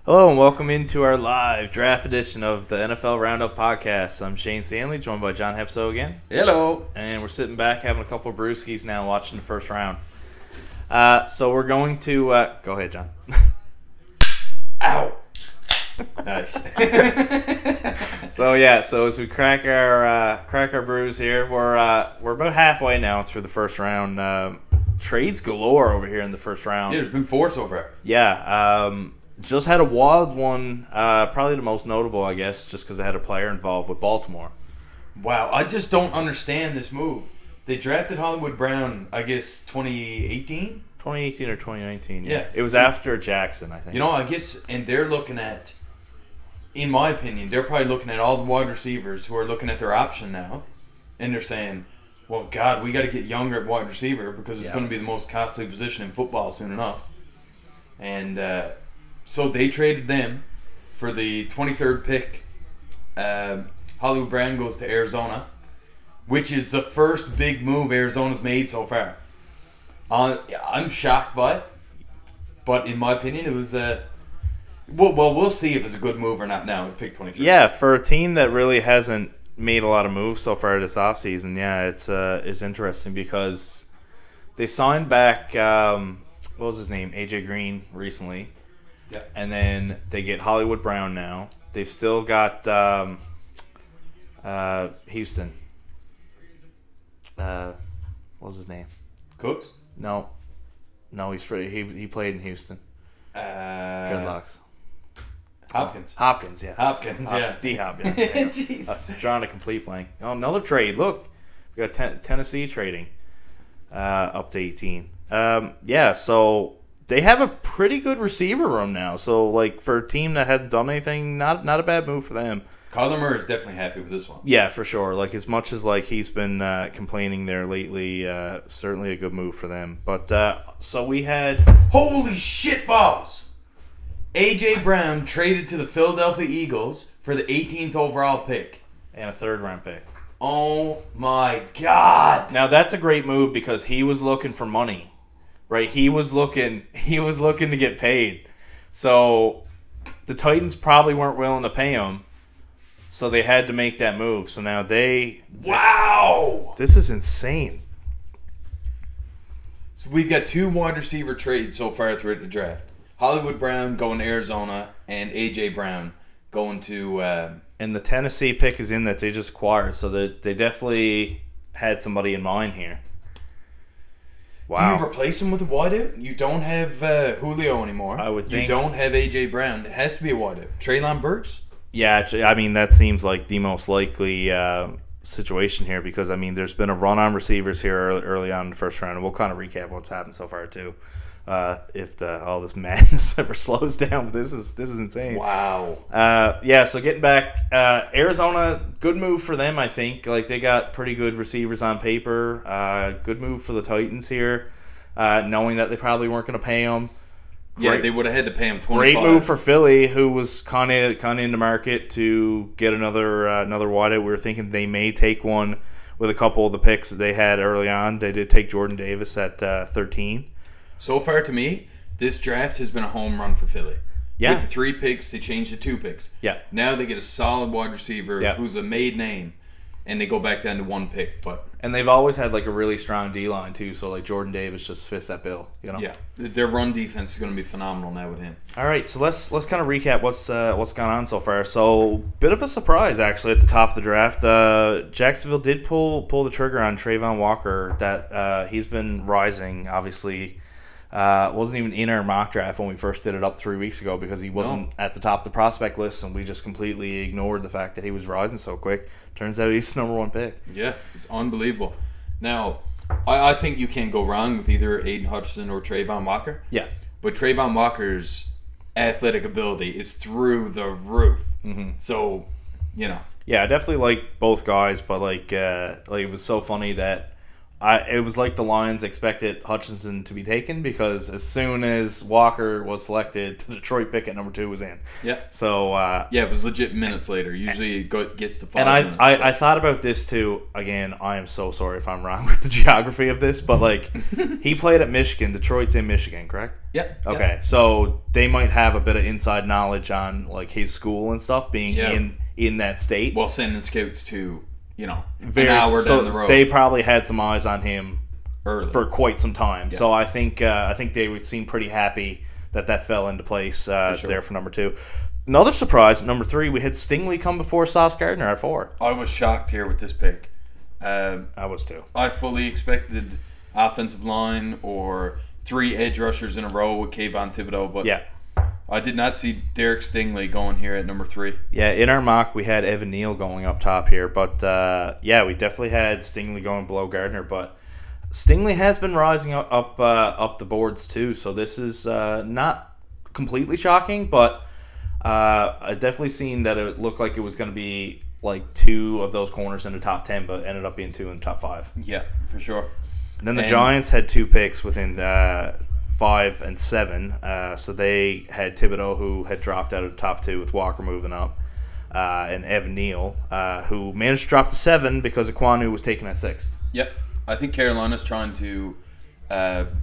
Hello and welcome into our live draft edition of the NFL Roundup podcast. I'm Shane Stanley, joined by John Hepso again. Hello. And we're sitting back having a couple of brewskis now watching the first round. So we're going to... go ahead, John. Ow. Nice. So as we crack our brews here, we're about halfway now through the first round. Trades galore over here in the first round. Yeah, there's been 4 so far. Yeah, just had a wild one, probably the most notable, I guess, just because I had a player involved with Baltimore. Wow, I just don't understand this move. They drafted Hollywood Brown, I guess, 2018? 2018 or 2019. Yeah. It was after Jackson, I think. You know, I guess, and they're looking at, in my opinion, they're probably looking at all the wide receivers who are looking at their option now, and they're saying, well, God, we got to get younger at wide receiver because it's going to be the most costly position in football soon enough. And so they traded them for the 23rd pick. Hollywood Brown goes to Arizona, which is the first big move Arizona's made so far. I'm shocked by it, but in my opinion, it was we'll see if it's a good move or not now with pick 23. Yeah, for a team that really hasn't made a lot of moves so far this offseason, yeah, it's interesting because they signed back, what was his name, AJ Green recently. Yeah. And then they get Hollywood Brown now. They've still got Houston. What was his name? Cooks? No, he's free. He played in Houston. Dreadlocks. Hopkins. Hopkins, yeah. D-Hop, yeah. Jeez. Drawing a complete blank. Oh, another trade. Look, we got Tennessee trading up to 18. So they have a pretty good receiver room now. So, like, for a team that hasn't done anything, not a bad move for them. Kyler Murray is definitely happy with this one. Yeah, for sure. Like, as much as, like, he's been complaining there lately, certainly a good move for them. But, so we had... Holy shit balls! A.J. Brown traded to the Philadelphia Eagles for the 18th overall pick. And a third-round pick. Oh, my God. Now, that's a great move because he was looking for money. Right, he was looking to get paid, so the Titans probably weren't willing to pay him, so they had to make that move. So now wow, this is insane. So we've got 2 wide receiver trades so far throughout the draft: Hollywood Brown going to Arizona, and AJ Brown going to. And the Tennessee pick is in that they just acquired, so they definitely had somebody in mind here. Wow. Do you replace him with a wideout? You don't have Julio anymore. I would think. You don't have A.J. Brown. It has to be a wideout. Treylon Burks? Yeah, I mean, that seems like the most likely situation here because, I mean, there's been a run on receivers here early on in the first round, and we'll kind of recap what's happened so far, too. If all this madness ever slows down, but this is insane. Wow. So getting back, Arizona, good move for them, I think. Like, they got pretty good receivers on paper. Good move for the Titans here, knowing that they probably weren't going to pay them. Yeah, they would have had to pay him $25. Great move for Philly, who was kind of in the market to get another wideout. We were thinking they may take one with a couple of the picks that they had early on. They did take Jordan Davis at 13. So far, to me, this draft has been a home run for Philly. Yeah. With the 3 picks, they changed to 2 picks. Yeah. Now they get a solid wide receiver who's a made name, and they go back down to 1 pick. And they've always had like a really strong D-line too, so like Jordan Davis just fits that bill, you know. Yeah, their run defense is going to be phenomenal now with him. All right, so let's kind of recap what's gone on so far. So, bit of a surprise actually at the top of the draft. Jacksonville did pull the trigger on Kway Walker. That he's been rising, obviously. Wasn't even in our mock draft when we first did it up 3 weeks ago because he wasn't at the top of the prospect list, and we just completely ignored the fact that he was rising so quick. Turns out he's the number 1 pick. Yeah, it's unbelievable. Now, I think you can't go wrong with either Aiden Hutchinson or Kway Walker. Yeah. But Kway Walker's athletic ability is through the roof. Mm-hmm. So, you know. Yeah, I definitely like both guys, but like it was so funny that it was like the Lions expected Hutchinson to be taken because as soon as Walker was selected, the Detroit pick at number 2 was in. Yeah. So it was legit minutes later. Usually it gets to 5 and minutes. I thought about this too. Again, I am so sorry if I'm wrong with the geography of this, but like he played at Michigan. Detroit's in Michigan, correct? Yeah. Okay, so they might have a bit of inside knowledge on like his school and stuff being in that state. Well, sending scouts to an hour down the road. They probably had some eyes on him early for quite some time. Yeah. So I think they would seem pretty happy that fell into place there for number 2. Another surprise at number 3, we had Stingley come before Sauce Gardner at 4. I was shocked here with this pick. I was too. I fully expected offensive line or 3 edge rushers in a row with Kayvon Thibodeau, but I did not see Derek Stingley going here at number 3. Yeah, in our mock we had Evan Neal going up top here, but we definitely had Stingley going below Gardner, but Stingley has been rising up the boards too, so this is not completely shocking, but I definitely seen that it looked like it was going to be like 2 of those corners in the top 10, but ended up being 2 in the top 5. Yeah, for sure. And then the Giants had 2 picks within 5 and 7, so they had Thibodeau, who had dropped out of the top 2 with Walker moving up, and Evan Neal, who managed to drop to 7 because Ekwonu was taken at 6. Yep. I think Carolina's trying to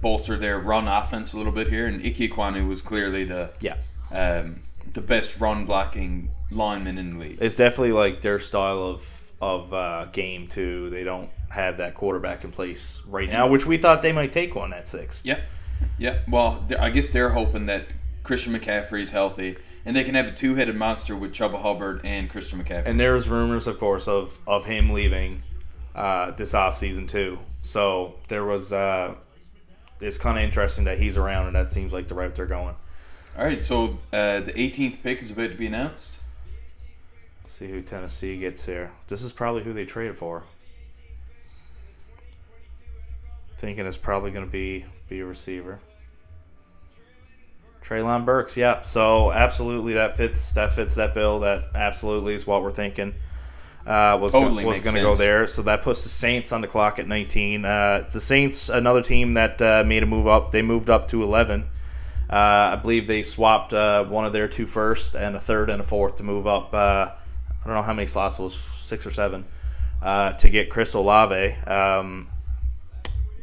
bolster their run offense a little bit here, and Ike Ekwonu was clearly the best run blocking lineman in the league. It's definitely like their style of game too. They don't have that quarterback in place right now, which we thought they might take one at 6. Yeah. Well, I guess they're hoping that Christian McCaffrey's healthy, and they can have a 2-headed monster with Chubba Hubbard and Christian McCaffrey. And there's rumors, of course, of him leaving this offseason too. So there was it's kind of interesting that he's around, and that seems like the route they're going. All right, so the 18th pick is about to be announced. Let's see who Tennessee gets here. This is probably who they traded for. Thinking it's probably going to be a receiver. Treylon Burks, yep. So absolutely that fits that bill. That absolutely is what we're thinking. Was going to go there. So that puts the Saints on the clock at 19. The Saints, another team that made a move up. They moved up to 11. I believe they swapped one of their 2 first and a 3rd and a 4th to move up. I don't know how many slots it was, 6 or 7, to get Chris Olave.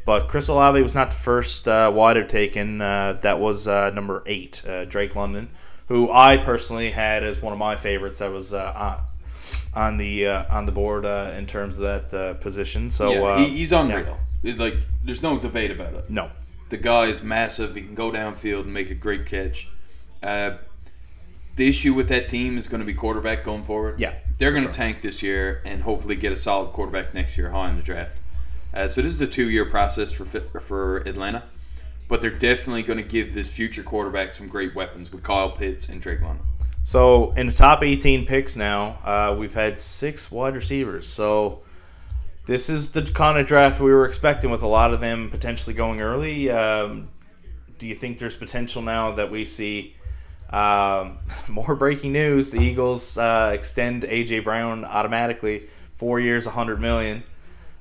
But Chris Olave was not the first wider taken. That was number 8, Drake London, who I personally had as one of my favorites. That was on the board in terms of that position. So he's unreal. Like, there's no debate about it. No. The guy is massive. He can go downfield and make a great catch. The issue with that team is going to be quarterback going forward. Yeah, they're going to tank this year and hopefully get a solid quarterback next year high in the draft. So this is a 2-year process for Atlanta, but they're definitely going to give this future quarterback some great weapons with Kyle Pitts and Drake London. So in the top 18 picks now, we've had 6 wide receivers. So this is the kind of draft we were expecting, with a lot of them potentially going early. Do you think there's potential now that we see more breaking news? The Eagles extend A.J. Brown automatically, 4 years, $100 million,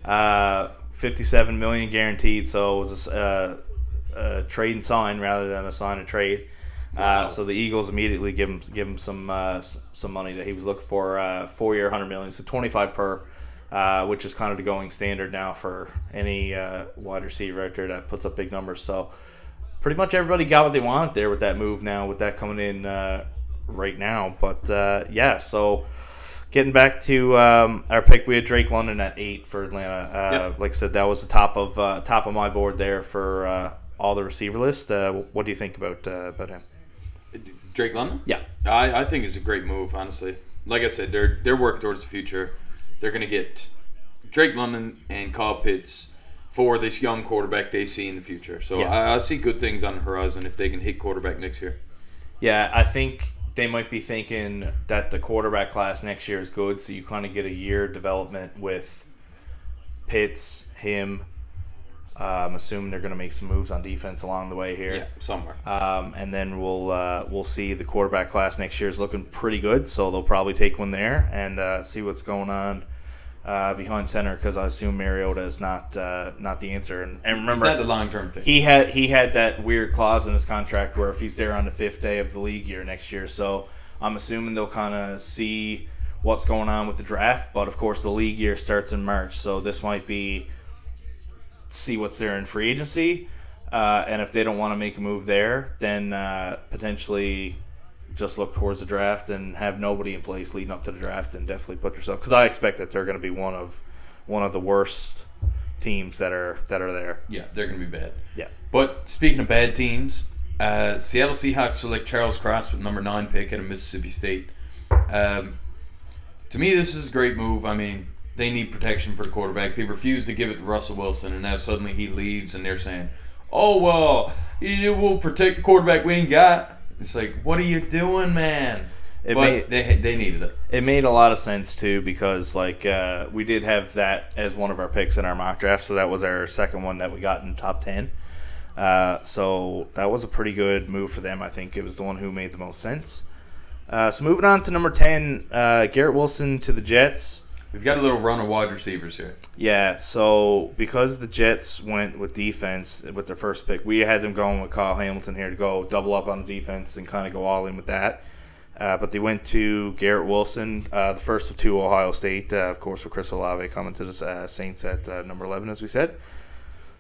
$57 million guaranteed. So it was a trade and sign rather than a sign and trade. Wow. So the Eagles immediately give him some money that he was looking for, 4-year, $100 million, so 25 per. Which is kind of the going standard now for any wide receiver out there that puts up big numbers. So pretty much everybody got what they wanted there with that move now, with that coming in right now. But so getting back to our pick, we had Drake London at 8 for Atlanta. Like I said, that was the top of my board there for all the receiver list. What do you think about him? Drake London? Yeah, I think it's a great move, honestly. Like I said, they're working towards the future. They're going to get Drake London and Kyle Pitts for this young quarterback they see in the future. So I see good things on the horizon if they can hit quarterback next year. Yeah, I think they might be thinking that the quarterback class next year is good, so you kind of get a year development with Pitts, him. I'm assuming they're going to make some moves on defense along the way here. Yeah, somewhere. And then we'll see the quarterback class next year is looking pretty good, so they'll probably take one there and see what's going on behind center because I assume Mariota is not the answer. And remember, he's not the long-term fix. He had that weird clause in his contract where if he's there on the 5th day of the league year next year, so I'm assuming they'll kind of see what's going on with the draft. But of course, the league year starts in March, so this might be see what's there in free agency, and if they don't want to make a move there, then potentially just look towards the draft and have nobody in place leading up to the draft, and definitely put yourself, because I expect that they're going to be one of the worst teams that are there. Yeah, they're going to be bad. Yeah. But speaking of bad teams, Seattle Seahawks select Charles Cross with number 9 pick out of Mississippi State. To me, this is a great move. I mean, they need protection for the quarterback. They refused to give it to Russell Wilson, and now suddenly he leaves, and they're saying, "Oh well, you will protect the quarterback we ain't got." It's like, what are you doing, man? But they needed it. It made a lot of sense, too, because we did have that as one of our picks in our mock draft, so that was our second one that we got in top 10. So that was a pretty good move for them. I think it was the one who made the most sense. So moving on to number 10, Garrett Wilson to the Jets. We've got a little run of wide receivers here. Yeah, so because the Jets went with defense with their first pick, we had them going with Kyle Hamilton here to go double up on the defense and kind of go all in with that. But they went to Garrett Wilson, the first of 2 Ohio State, of course, with Chris Olave coming to the Saints at number 11, as we said.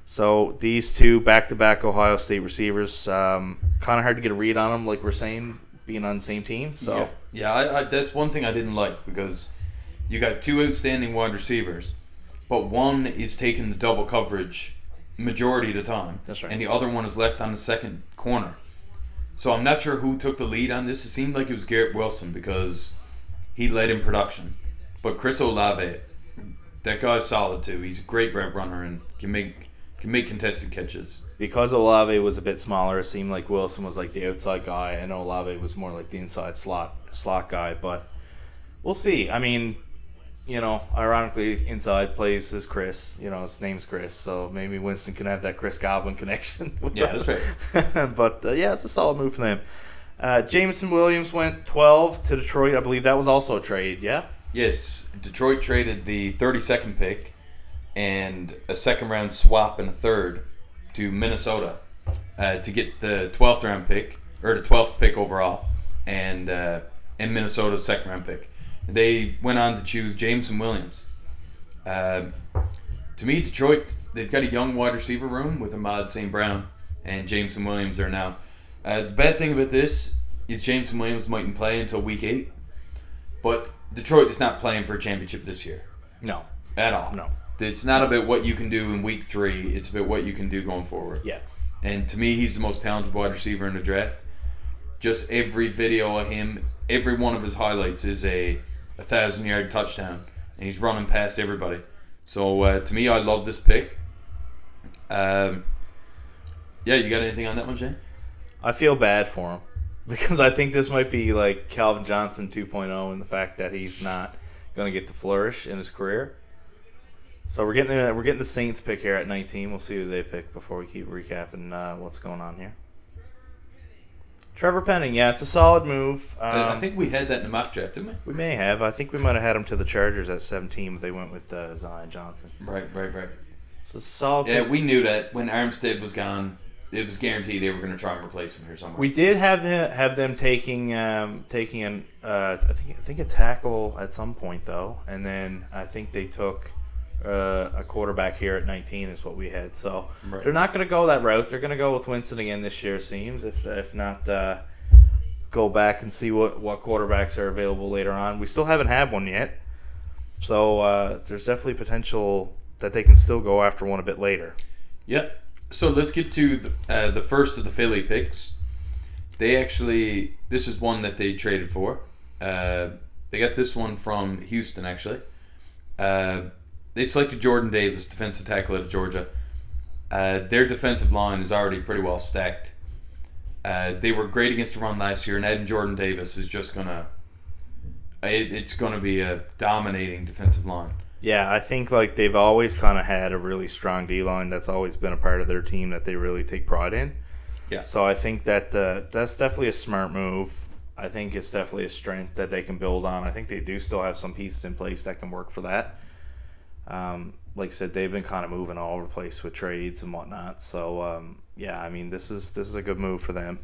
So these 2 back-to-back Ohio State receivers, kind of hard to get a read on them, like we're saying, being on the same team. So yeah, that's one thing I didn't like, because you got 2 outstanding wide receivers, but one is taking the double coverage majority of the time. That's right. And the other one is left on the second corner. So I'm not sure who took the lead on this. It seemed like it was Garrett Wilson because he led in production. But Chris Olave, that guy's solid too. He's a great route runner and can make contested catches. Because Olave was a bit smaller, it seemed like Wilson was like the outside guy, and Olave was more like the inside slot guy. But we'll see. I mean, ironically, inside plays as Chris. His name's Chris, so maybe Winston can have that Chris Godwin connection. That's right. But, it's a solid move for them. Jameson Williams went 12 to Detroit. I believe that was also a trade, yeah? Yes. Detroit traded the 32nd pick and a second-round swap and a third to Minnesota to get the 12th round pick, or the 12th pick overall, and Minnesota's second-round pick. They went on to choose Jameson Williams. To me, Detroit, they've got a young wide receiver room with Ahmad St. Brown and Jameson Williams there now. The bad thing about this is Jameson Williams mightn't play until week 8, but Detroit is not playing for a championship this year. No. At all. No. It's not about what you can do in week 3. It's about what you can do going forward. Yeah. And to me, he's the most talented wide receiver in the draft. Just every video of him, every one of his highlights is a 1,000-yard touchdown, and he's running past everybody. So to me, I love this pick. You got anything on that one, Jay? I feel bad for him because I think this might be like Calvin Johnson 2.0 in the fact that he's not going to get to flourish in his career. So we're getting the Saints pick here at 19. We'll see who they pick before we keep recapping what's going on here. Trevor Penning, yeah, it's a solid move. I think we had that in the mock draft, didn't we? We may have. I think we might have had him to the Chargers at 17, but they went with Zion Johnson. Right. So it's a solid Yeah, pick. We knew that when Armstead was gone, it was guaranteed they were going to try and replace him here somewhere. We did have them taking I think a tackle at some point though, and then I think they took a quarterback here at 19 is what we had. So right. They're not going to go that route. They're going to go with Winston again this year, it seems. If not, go back and see what quarterbacks are available later on. We still haven't had one yet, so there's definitely potential that they can still go after one a bit later. Yep. So let's get to the first of the Philly picks. This is one that they traded for. They got this one from Houston, actually. They selected Jordan Davis, defensive tackle out of Georgia. Their defensive line is already pretty well stacked. They were great against the run last year, and adding Jordan Davis is just it's gonna be a dominating defensive line. Yeah, I think they've always kind of had a really strong D-line. That's always been a part of their team that they really take pride in. Yeah. So I think that that's definitely a smart move. I think it's definitely a strength that they can build on. I think they do still have some pieces in place that can work for that. Like I said, they've been kind of moving all over the place with trades and whatnot. So yeah, I mean, this is a good move for them.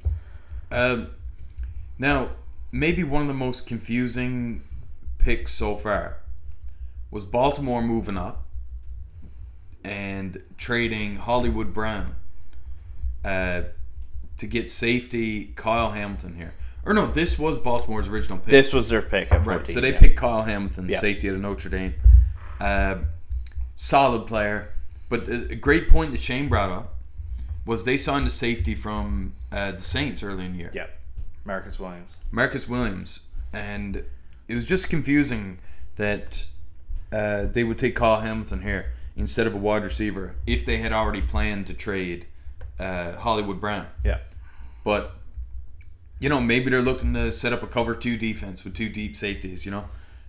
Now, maybe one of the most confusing picks so far was Baltimore moving up and trading Hollywood Brown to get safety Kyle Hamilton here. Or no, this was Baltimore's original pick. This was their pick at 14. Right, so they picked Kyle Hamilton, safety out of Notre Dame. Solid player. But a great point that Shane brought up was they signed a safety from the Saints early in the year. Yeah, Marcus Williams. And it was just confusing that they would take Kyle Hamilton here instead of a wide receiver if they had already planned to trade Hollywood Brown. Yeah. But, you know, maybe they're looking to set up a cover 2 defense with 2 deep safeties, you know.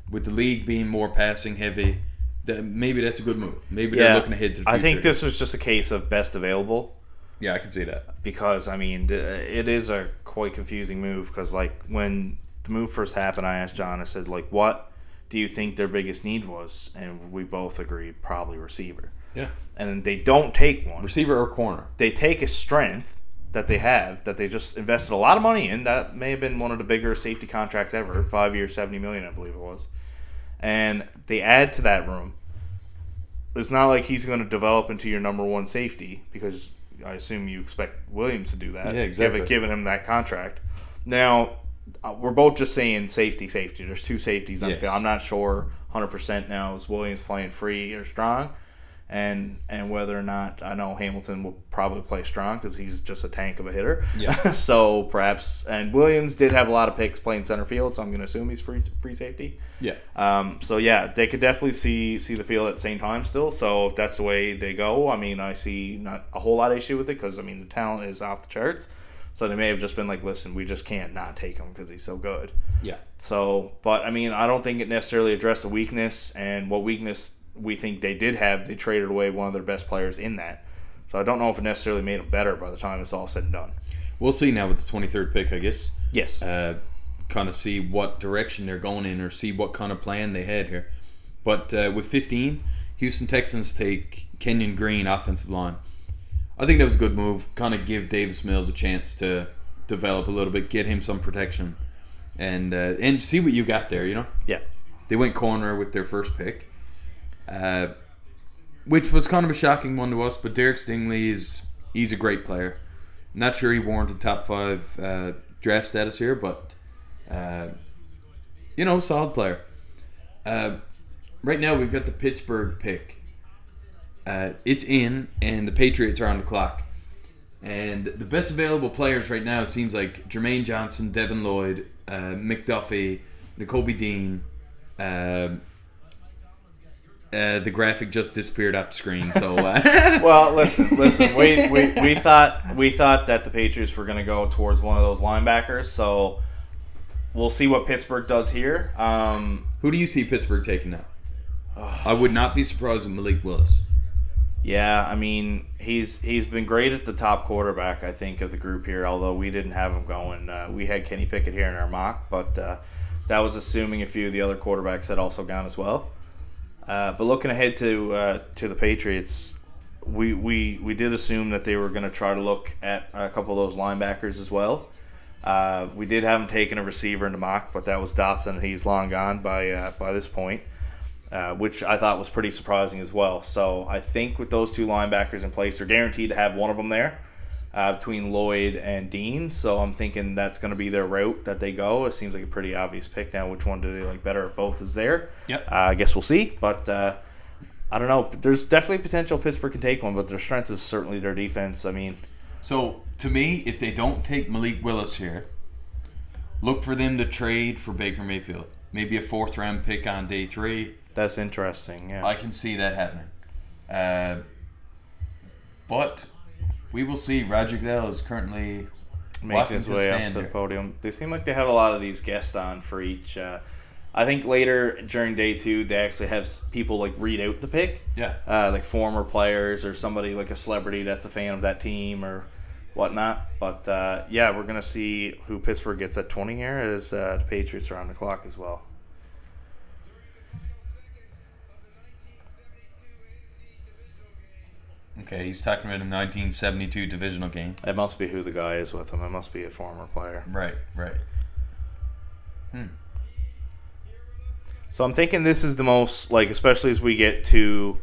With the league being more passing heavy, maybe that's a good move. Maybe they're looking ahead to the future. I think this was just a case of best available. Yeah, I can see that. Because, I mean, it is a quite confusing move. Because, like, when the move first happened, I asked John, I said, like, what do you think their biggest need was? And we both agreed probably receiver. Yeah. And they don't take one. Receiver or corner. They take a strength that they have, that they just invested a lot of money in. That may have been one of the bigger safety contracts ever. 5 years, $70 million, I believe it was. And they add to that room. It's not like he's going to develop into your number one safety, because I assume you expect Williams to do that. Yeah, exactly. Given him that contract. Now, we're both just saying safety. There's 2 safeties on the field. I'm not sure 100% now is Williams playing free or strong, and whether or not, I know Hamilton will probably play strong because he's just a tank of a hitter. Yeah. So perhaps, and Williams did have a lot of picks playing center field, so I'm going to assume he's free safety. Yeah. So yeah, they could definitely see the field at the same time still. So if that's the way they go, I mean, I see not a whole lot of issue with it, because I mean the talent is off the charts. So they may have just been like, listen, we just can't not take him because he's so good. Yeah. So, but I mean, I don't think it necessarily addressed the weakness, and what weakness we think they did have, they traded away one of their best players in that. So I don't know if it necessarily made them better by the time it's all said and done. We'll see now with the 23rd pick, I guess. Yes. Kind of see what direction they're going in, or see what kind of plan they had here. But with 15, Houston Texans take Kenyon Green, offensive line. I think that was a good move. Kind of give Davis Mills a chance to develop a little bit, get him some protection, and see what you got there, you know? Yeah. They went corner with their first pick, which was kind of a shocking one to us, but Derek Stingley he's a great player. Not sure he warranted top 5 draft status here, but you know, solid player. Right now we've got the Pittsburgh pick. It's in, and the Patriots are on the clock. And the best available players right now seems like Jermaine Johnson, Devin Lloyd, McDuffie, Nakobe Dean. The graphic just disappeared off the screen. So, well, listen. We thought that the Patriots were going to go towards one of those linebackers. So we'll see what Pittsburgh does here. Who do you see Pittsburgh taking now? I would not be surprised with Malik Willis. Yeah, I mean, he's been great at the top quarterback, I think, of the group here, although we didn't have him going. We had Kenny Pickett here in our mock, but that was assuming a few of the other quarterbacks had also gone as well. But looking ahead to the Patriots, we did assume that they were going to try to look at a couple of those linebackers as well. We did have him taking a receiver in the mock, but that was Dotson. He's long gone by this point. Which I thought was pretty surprising as well. So I think with those 2 linebackers in place, they're guaranteed to have one of them there between Lloyd and Dean. So I'm thinking that's going to be their route that they go. It seems like a pretty obvious pick now. Which one do they like better if both is there? Yep. I guess we'll see. But I don't know. There's definitely potential Pittsburgh can take one, but their strength is certainly their defense. I mean, so to me, if they don't take Malik Willis here, look for them to trade for Baker Mayfield. Maybe a 4th round pick on day 3. That's interesting, yeah. I can see that happening. But we will see. Roger Goodell is currently making his way up to the podium. They seem like they have a lot of these guests on for each. I think later during day 2, they actually have people like read out the pick. Yeah. Like former players or somebody like a celebrity that's a fan of that team or whatnot. But yeah, we're going to see who Pittsburgh gets at 20 here as the Patriots are on the clock as well. Okay, he's talking about a 1972 divisional game. It must be who the guy is with him. It must be a former player. Right. So I'm thinking this is the most, like, especially as we get to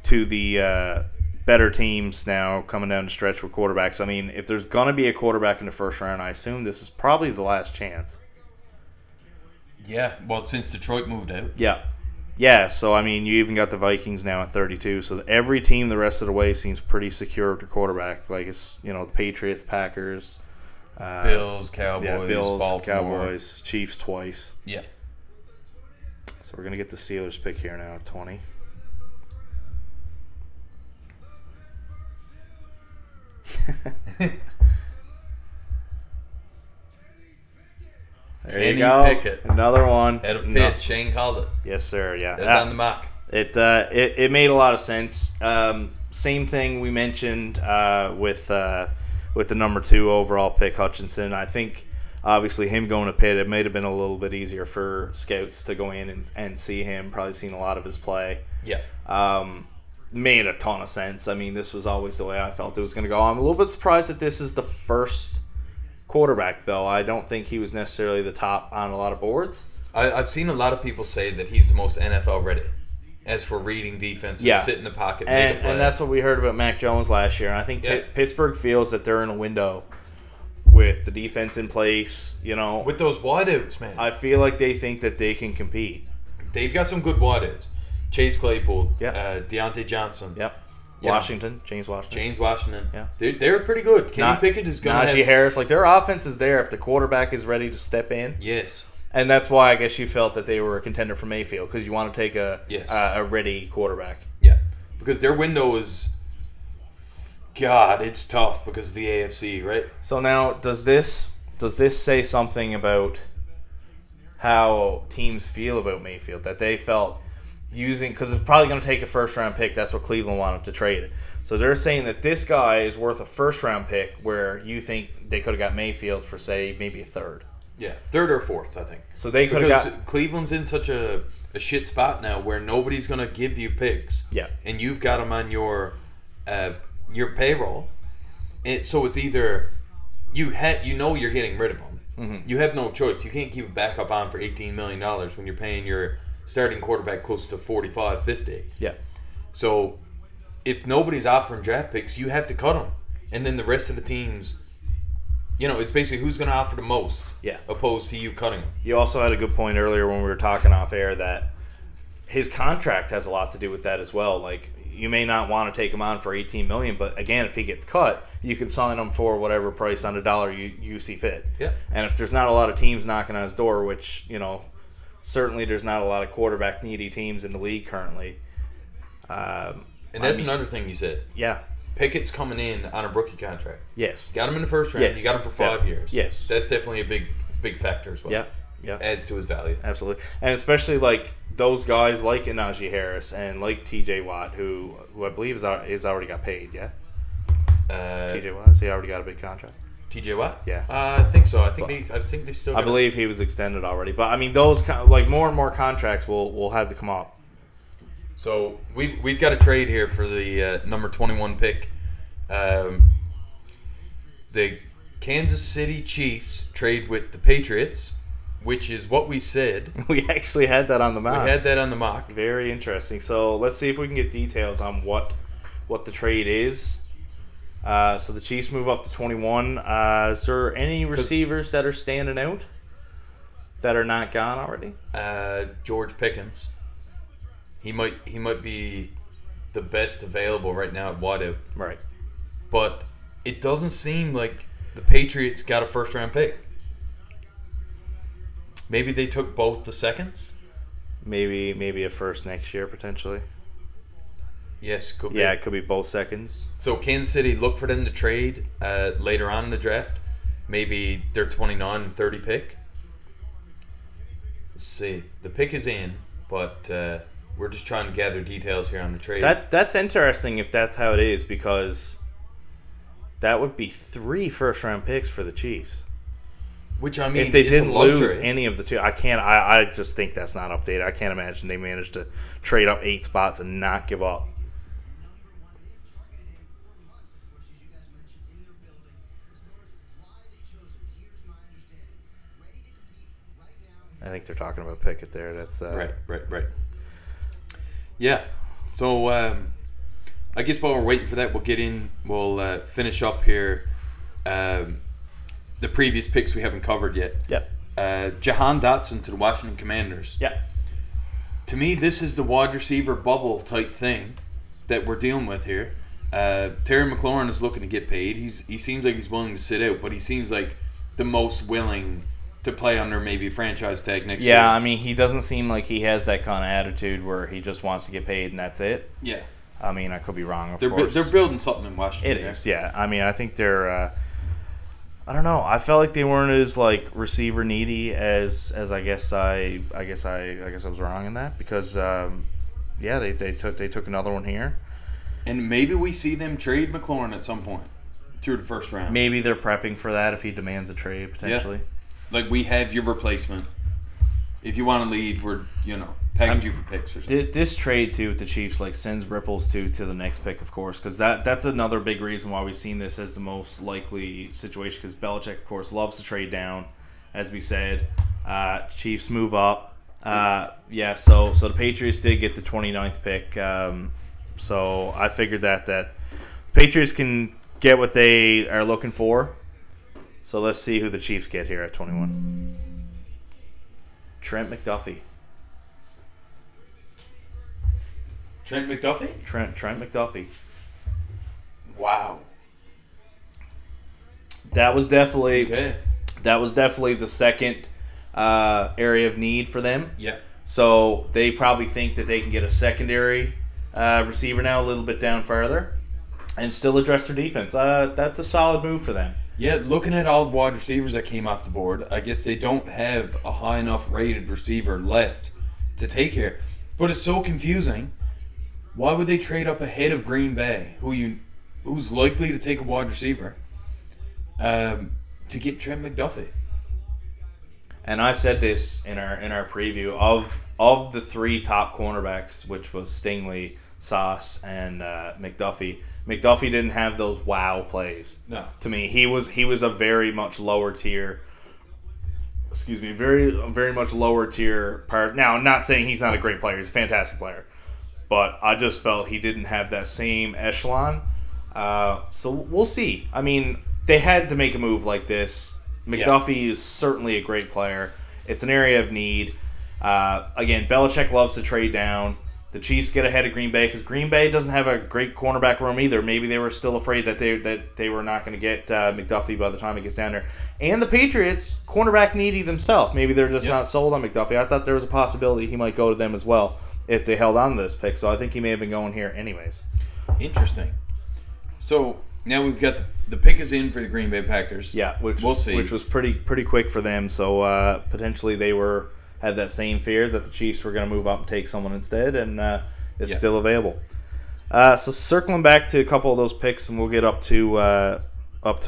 the better teams now coming down the stretch with quarterbacks. I mean, if there's going to be a quarterback in the first round, I assume this is probably the last chance. Yeah, well, since Detroit moved out. Yeah. Yeah, so, I mean, you even got the Vikings now at 32. So every team the rest of the way seems pretty secure with their quarterback. Like, it's, the Patriots, Packers. Bills, Cowboys, Baltimore. Cowboys, Chiefs twice. Yeah. So we're going to get the Steelers pick here now at 20. There you go. Pickett. Another one. Head of pitch. Shane called it. Yes, sir. Yeah. That's on the mark. It made a lot of sense. Same thing we mentioned with the number 2 overall pick, Hutchinson. I think obviously him going to Pitt, it may have been a little bit easier for scouts to go in and see him. Probably seen a lot of his play. Yeah. Made a ton of sense. I mean, this was always the way I felt it was going to go. I'm a little bit surprised that this is the first quarterback, though. I don't think he was necessarily the top on a lot of boards. I've seen a lot of people say that he's the most NFL ready. As for reading defenses, sit in the pocket, make a play. And that's what we heard about Mac Jones last year. And I think Pittsburgh feels that they're in a window with the defense in place. With those wideouts, man. I feel like they think that they can compete. They've got some good wideouts. Chase Claypool, Yep. Deontay Johnson. Yep. James Washington. James Washington. Yeah. They're pretty good. Kenny Pickett is going to Najee Harris. Like, their offense is there if the quarterback is ready to step in. Yes. And that's why I guess you felt that they were a contender for Mayfield, because you want to take a ready quarterback. Yeah. Because their window is... God, it's tough because of the AFC, right? So now, does this say something about how teams feel about Mayfield? That they felt because it's probably going to take a first-round pick. That's what Cleveland wanted to trade it. So they're saying that this guy is worth a first-round pick, where you think they could have got Mayfield for, say, maybe a third. Yeah, third or fourth, I think. So they could have got... Cleveland's in such a shit spot now where nobody's going to give you picks. Yeah. And you've got them on your payroll. So it's either... You know you're getting rid of them. Mm-hmm. You have no choice. You can't keep a backup on for $18 million when you're paying your starting quarterback close to 45, 50. Yeah. So if nobody's offering draft picks, you have to cut them. And then the rest of the teams... it's basically who's going to offer the most, opposed to you cutting them. You also had a good point earlier when we were talking off air that his contract has a lot to do with that as well. Like, you may not want to take him on for $18 million, but again, if he gets cut, you can sign him for whatever price on the dollar you see fit. Yeah. And if there's not a lot of teams knocking on his door, which certainly there's not a lot of quarterback needy teams in the league currently. And that's another thing you said. Yeah. Pickett's coming in on a rookie contract. Yes. Got him in the first round. Yes. You got him for 5 years. Yes. That's definitely a big factor as well. Yeah. Yeah. Adds to his value. Absolutely. And especially like those guys like Najee Harris and like TJ Watt, who I believe is already got paid, yeah? TJ Watt, has he already got a big contract? TJ Watt? Yeah. I think so. I think they still I believe he was extended already. But I mean, those like more and more contracts will have to come up. So we've got a trade here for the number 21 pick. The Kansas City Chiefs trade with the Patriots, which is what we said. We actually had that on the mock. We had that on the mock. Very interesting. So let's see if we can get details on what the trade is. So the Chiefs move up to 21. Is there any receivers that are standing out that are not gone already? George Pickens. He might be the best available right now at wideout. Right. But it doesn't seem like the Patriots got a first-round pick. Maybe they took both the seconds? Maybe a first next year, potentially. Yes, could be. Yeah, it could be both seconds. So Kansas City, look for them to trade later on in the draft. Maybe their 29 and 30 pick. Let's see. The pick is in, but we're just trying to gather details here on the trade. That's interesting if that's how it is, because that would be 3 first-round picks for the Chiefs. Which, I mean, if they is didn't a luxury. lose any of the two, I just think that's not updated. I can't imagine they managed to trade up 8 spots and not give up. think they're talking about Pickett there. That's Right. Yeah. So I guess while we're waiting for that, we'll finish up here the previous picks we haven't covered yet. Yep. Jahan Dotson to the Washington Commanders. Yep. To me, this is the wide receiver bubble type thing that we're dealing with here. Terry McLaurin is looking to get paid. He seems like he's willing to sit out, but he seems like the most willing to play under maybe a franchise tag next year. Yeah, I mean, he doesn't seem like he has that kind of attitude where he just wants to get paid and that's it. Yeah. I mean, I could be wrong, of course. They're building something in Washington. It is, yeah. I mean, I think they're I don't know. I felt like they weren't as like receiver needy as I guess I was wrong in that because they took another one here. And maybe we see them trade McLaurin at some point through the first round. Maybe they're prepping for that if he demands a trade potentially. Yeah. Like we have your replacement. If you want to leave, we're package you for picks or something. This trade too with the Chiefs like sends ripples to the next pick, of course, because that's another big reason why we've seen this as the most likely situation. Because Belichick, of course, loves to trade down, as we said. Chiefs move up. So the Patriots did get the 29th pick. So I figured that Patriots can get what they are looking for. So let's see who the Chiefs get here at 21. Trent McDuffie. Trent McDuffie? Trent McDuffie. Wow. That was definitely Okay. the second area of need for them. Yeah. So they probably think that they can get a secondary receiver now a little bit down further and still address their defense. That's a solid move for them. Yeah, looking at all the wide receivers that came off the board, I guess they don't have a high enough rated receiver left to take here. But it's so confusing. Why would they trade up ahead of Green Bay, who's likely to take a wide receiver, to get Trent McDuffie? And I said this in our preview of the three top cornerbacks, which was Stingley, Sauce, and McDuffie. McDuffie didn't have those wow plays. No. To me, he was a very much lower tier. Excuse me, very much lower tier part. Now, I'm not saying he's not a great player. He's a fantastic player, but I just felt he didn't have that same echelon. So we'll see. I mean, they had to make a move like this. McDuffie is certainly a great player. It's an area of need. Again, Belichick loves to trade down. The Chiefs get ahead of Green Bay because Green Bay doesn't have a great cornerback room either. Maybe they were still afraid that they were not going to get McDuffie by the time he gets down there. And the Patriots, cornerback needy themselves. Maybe they're just not sold on McDuffie. I thought there was a possibility he might go to them as well if they held on to this pick. So I think he may have been going here anyways. Interesting. So now we've got the pick is in for the Green Bay Packers. Yeah, we'll see. Which was pretty quick for them. So potentially they had that same fear that the Chiefs were going to move up and take someone instead, and it's still available. So circling back to a couple of those picks, and we'll get up to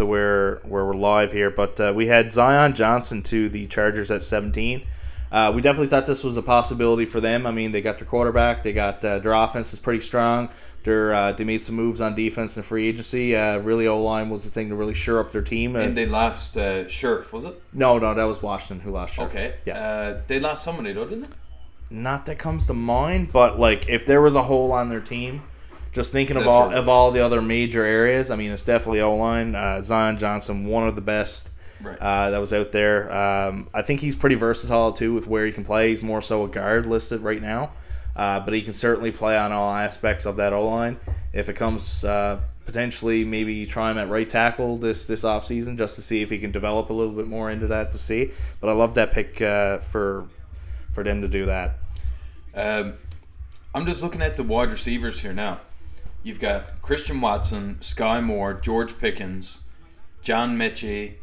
where we're live here. But we had Zion Johnson to the Chargers at 17. We definitely thought this was a possibility for them. I mean, they got their quarterback. They got their offense is pretty strong. They made some moves on defense and free agency. Really, O-line was the thing to really shore up their team. And they lost Scherf, was it? No, that was Washington who lost Scherf. Okay. Yeah. They lost somebody, though, didn't they? Not that comes to mind, but like if there was a hole on their team, just thinking of all the other major areas, I mean, it's definitely O-line. Zion Johnson, one of the best that was out there. I think he's pretty versatile, too, with where he can play. He's more so a guard listed right now. But he can certainly play on all aspects of that O-line. If it comes potentially maybe try him at right tackle this offseason just to see if he can develop a little bit more into that to see. But I love that pick for them to do that. I'm just looking at the wide receivers here now. You've got Christian Watson, Sky Moore, George Pickens, John Mechie,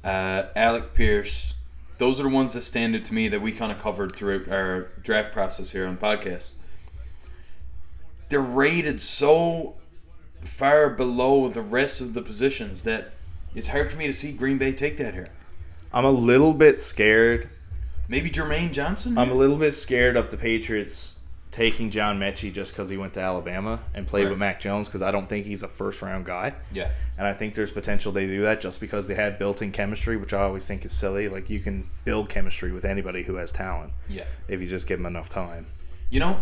Alec Pierce. Those are the ones that stand out to me that we kind of covered throughout our draft process here on the podcast. They're rated so far below the rest of the positions that it's hard for me to see Green Bay take that here. I'm a little bit scared. Maybe Jermaine Johnson? I'm a little bit scared of the Patriots taking John Mechie just because he went to Alabama and played with Mac Jones, because I don't think he's a first-round guy. Yeah. And I think there's potential they do that just because they had built-in chemistry, which I always think is silly. Like, you can build chemistry with anybody who has talent if you just give them enough time. You know,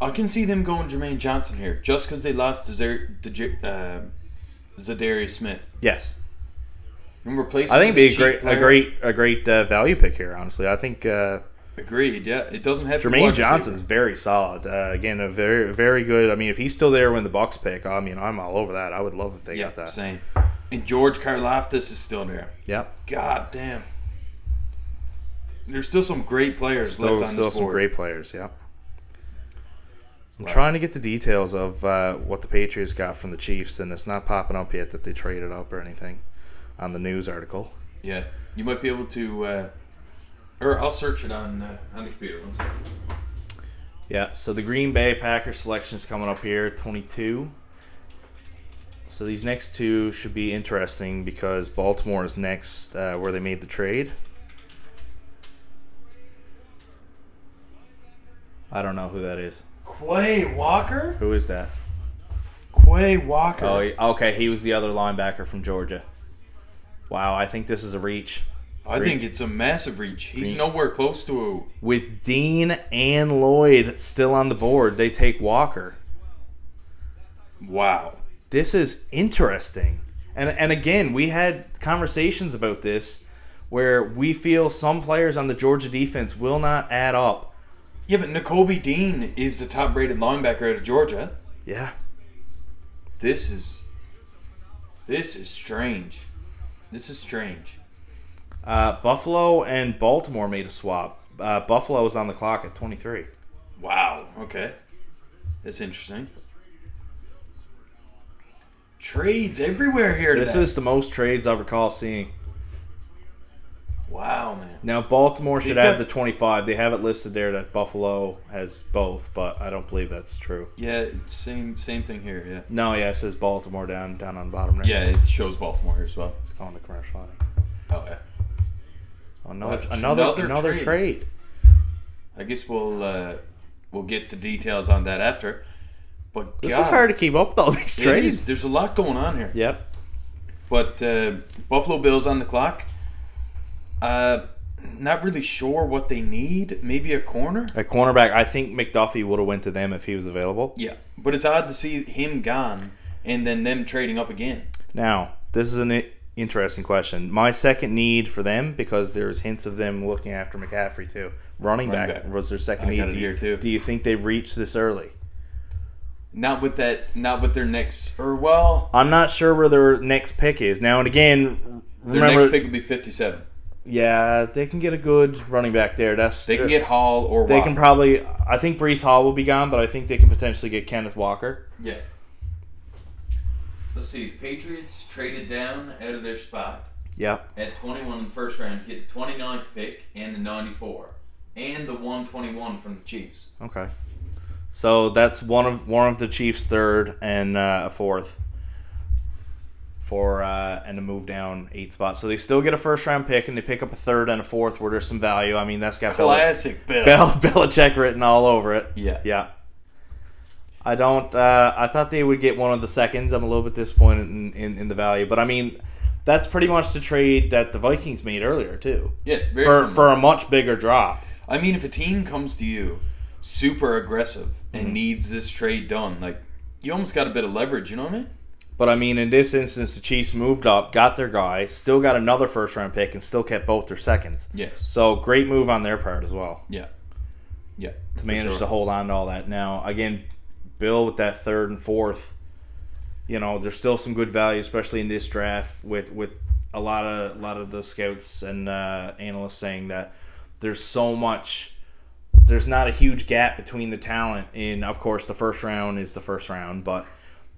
I can see them going Jermaine Johnson here just because they lost Zadarius Smith. Yes. And replacing I think it'd be a great value pick here, honestly. I think... Agreed, yeah. It doesn't have to be Jermaine Johnson's very solid. Again, a very, very good... I mean, if he's still there when the Bucks pick, I mean, I'm all over that. I would love if they got that. Same. And George Karloftis is still there. Yep. God damn. There's still some great players left on this board. Still some great players, yeah. I'm trying to get the details of what the Patriots got from the Chiefs, and it's not popping up yet that they traded up or anything on the news article. Yeah. You might be able to... or I'll search it on the computer. 1 second. Yeah, so the Green Bay Packers selection is coming up here, 22. So these next two should be interesting because Baltimore is next where they made the trade. I don't know who that is. Kway Walker? Who is that? Kway Walker. Oh, okay. He was the other linebacker from Georgia. Wow, I think this is a reach. I think it's a massive reach. He's nowhere close to With Dean and Lloyd still on the board, they take Walker. Wow. This is interesting. And again, we had conversations about this where we feel some players on the Georgia defense will not add up. Yeah, but Nakobe Dean is the top-rated linebacker out of Georgia. Yeah. This is strange. This is strange. Buffalo and Baltimore made a swap. Buffalo was on the clock at 23. Wow. Okay. That's interesting. Trades everywhere here today. This is the most trades I recall seeing. Wow, man. Now, Baltimore should have the 25. They have it listed there that Buffalo has both, but I don't believe that's true. Yeah, same thing here, yeah. No, yeah, it says Baltimore down on the bottom there. Yeah, it shows Baltimore here as well. It's calling the commercial, I think. Oh, yeah. Another trade. I guess we'll get the details on that after. But this is hard to keep up with all these trades. There's a lot going on here. Yep. But Buffalo Bills on the clock. Not really sure what they need. Maybe a corner? A cornerback. I think McDuffie would have went to them if he was available. Yeah. But it's odd to see him gone and then them trading up again. Now, this is an interesting question. My second need for them, because there's hints of them looking after McCaffrey too. Running back was their second need. Do you think they've reached this early? Not with their next, I'm not sure where their next pick is. Now and again, their next pick would be 57. Yeah, they can get a good running back there. They can get Hall or Walker. They can probably, I think Breece Hall will be gone, but I think they can potentially get Kenneth Walker. Yeah. Let's see. The Patriots traded down out of their spot. Yeah. At 21 in the first round to get the 29th pick and the 94 and the 121 from the Chiefs. Okay. So that's one of the Chiefs' third and a fourth and to move down 8 spots. So they still get a first round pick and they pick up a third and a fourth where there's some value. I mean, that's got classic Belichick written all over it. Yeah. Yeah. I thought they would get one of the seconds. I'm a little bit disappointed in the value, but I mean, that's pretty much the trade that the Vikings made earlier too. Yeah, it's very for a much bigger drop. I mean, if a team comes to you super aggressive and needs this trade done, like, you almost got a bit of leverage, you know what I mean? But I mean, in this instance, the Chiefs moved up, got their guy, still got another first round pick, and still kept both their seconds. Yes. So great move on their part as well. Yeah. Yeah. To manage to hold on to all that. Now, again, Bill with that third and fourth, there's still some good value, especially in this draft, with a lot of the scouts and analysts saying that there's so much. There's not a huge gap between the talent in, of course, the first round is the first round, but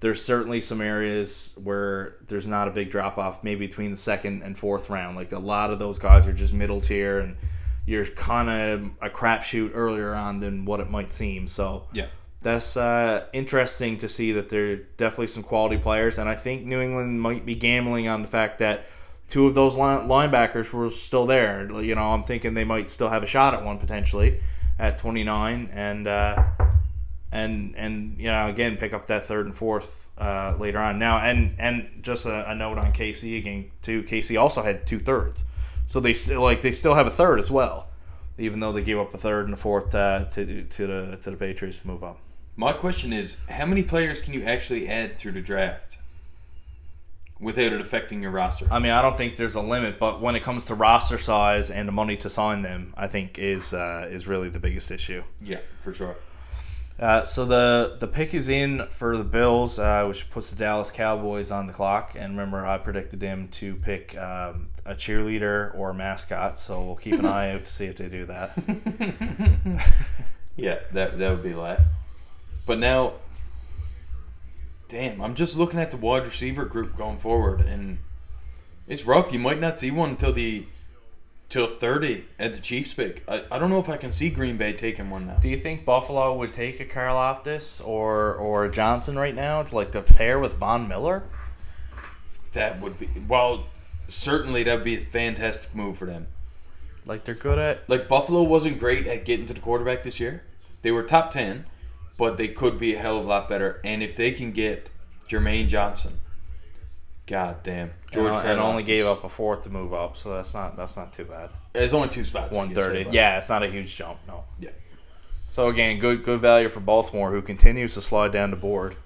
there's certainly some areas where there's not a big drop-off, maybe between the second and fourth round. Like, a lot of those guys are just middle tier, and you're kind of a crapshoot earlier on than what it might seem. So yeah, that's interesting to see that there are definitely some quality players, and I think New England might be gambling on the fact that 2 of those linebackers were still there. I'm thinking they might still have a shot at one potentially at 29, and and again pick up that third and fourth later on. Now and just a note on KC again too. KC also had 2 thirds, so they still have a third as well, even though they gave up a third and a fourth to the Patriots to move up. My question is, how many players can you actually add through the draft without it affecting your roster? I mean, I don't think there's a limit, but when it comes to roster size and the money to sign them, I think is really the biggest issue. Yeah, for sure. So the pick is in for the Bills, which puts the Dallas Cowboys on the clock. And remember, I predicted them to pick a cheerleader or a mascot, so we'll keep an eye out to see if they do that. Yeah, that would be a laugh. But now, damn, I'm just looking at the wide receiver group going forward, and it's rough. You might not see one till 30 at the Chiefs pick. I don't know if I can see Green Bay taking one now. Do you think Buffalo would take a Carloftus or a Johnson right now to pair with Von Miller? That would be certainly that would be a fantastic move for them. They're good at Buffalo wasn't great at getting to the quarterback this year. They were top 10, but they could be a hell of a lot better. And if they can get Jermaine Johnson, god damn, and only gave up a fourth to move up, so that's not too bad. It's only 2 spots. 130. Yeah, it's not a huge jump. No. Yeah. So again, good value for Baltimore, who continues to slide down the board.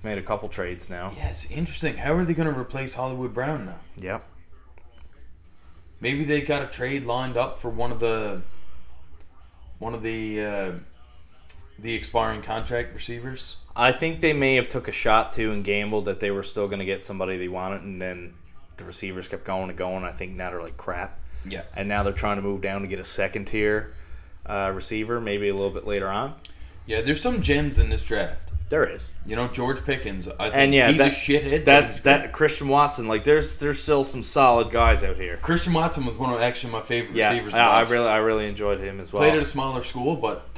Made a couple trades now. Yeah, it's interesting. How are they going to replace Hollywood Brown now? Yep. Maybe they got a trade lined up for one of the expiring contract receivers. I think they may have took a shot too and gambled that they were still going to get somebody they wanted, and then the receivers kept going and going. I think now they're like crap. Yeah. And now they're trying to move down to get a second tier receiver, maybe a little bit later on. Yeah, there's some gems in this draft. There is. George Pickens. I think he's a shithead. That Christian Watson, there's still some solid guys out here. Christian Watson was one of my favorite receivers. Yeah, I really enjoyed him as well. Played at a smaller school, but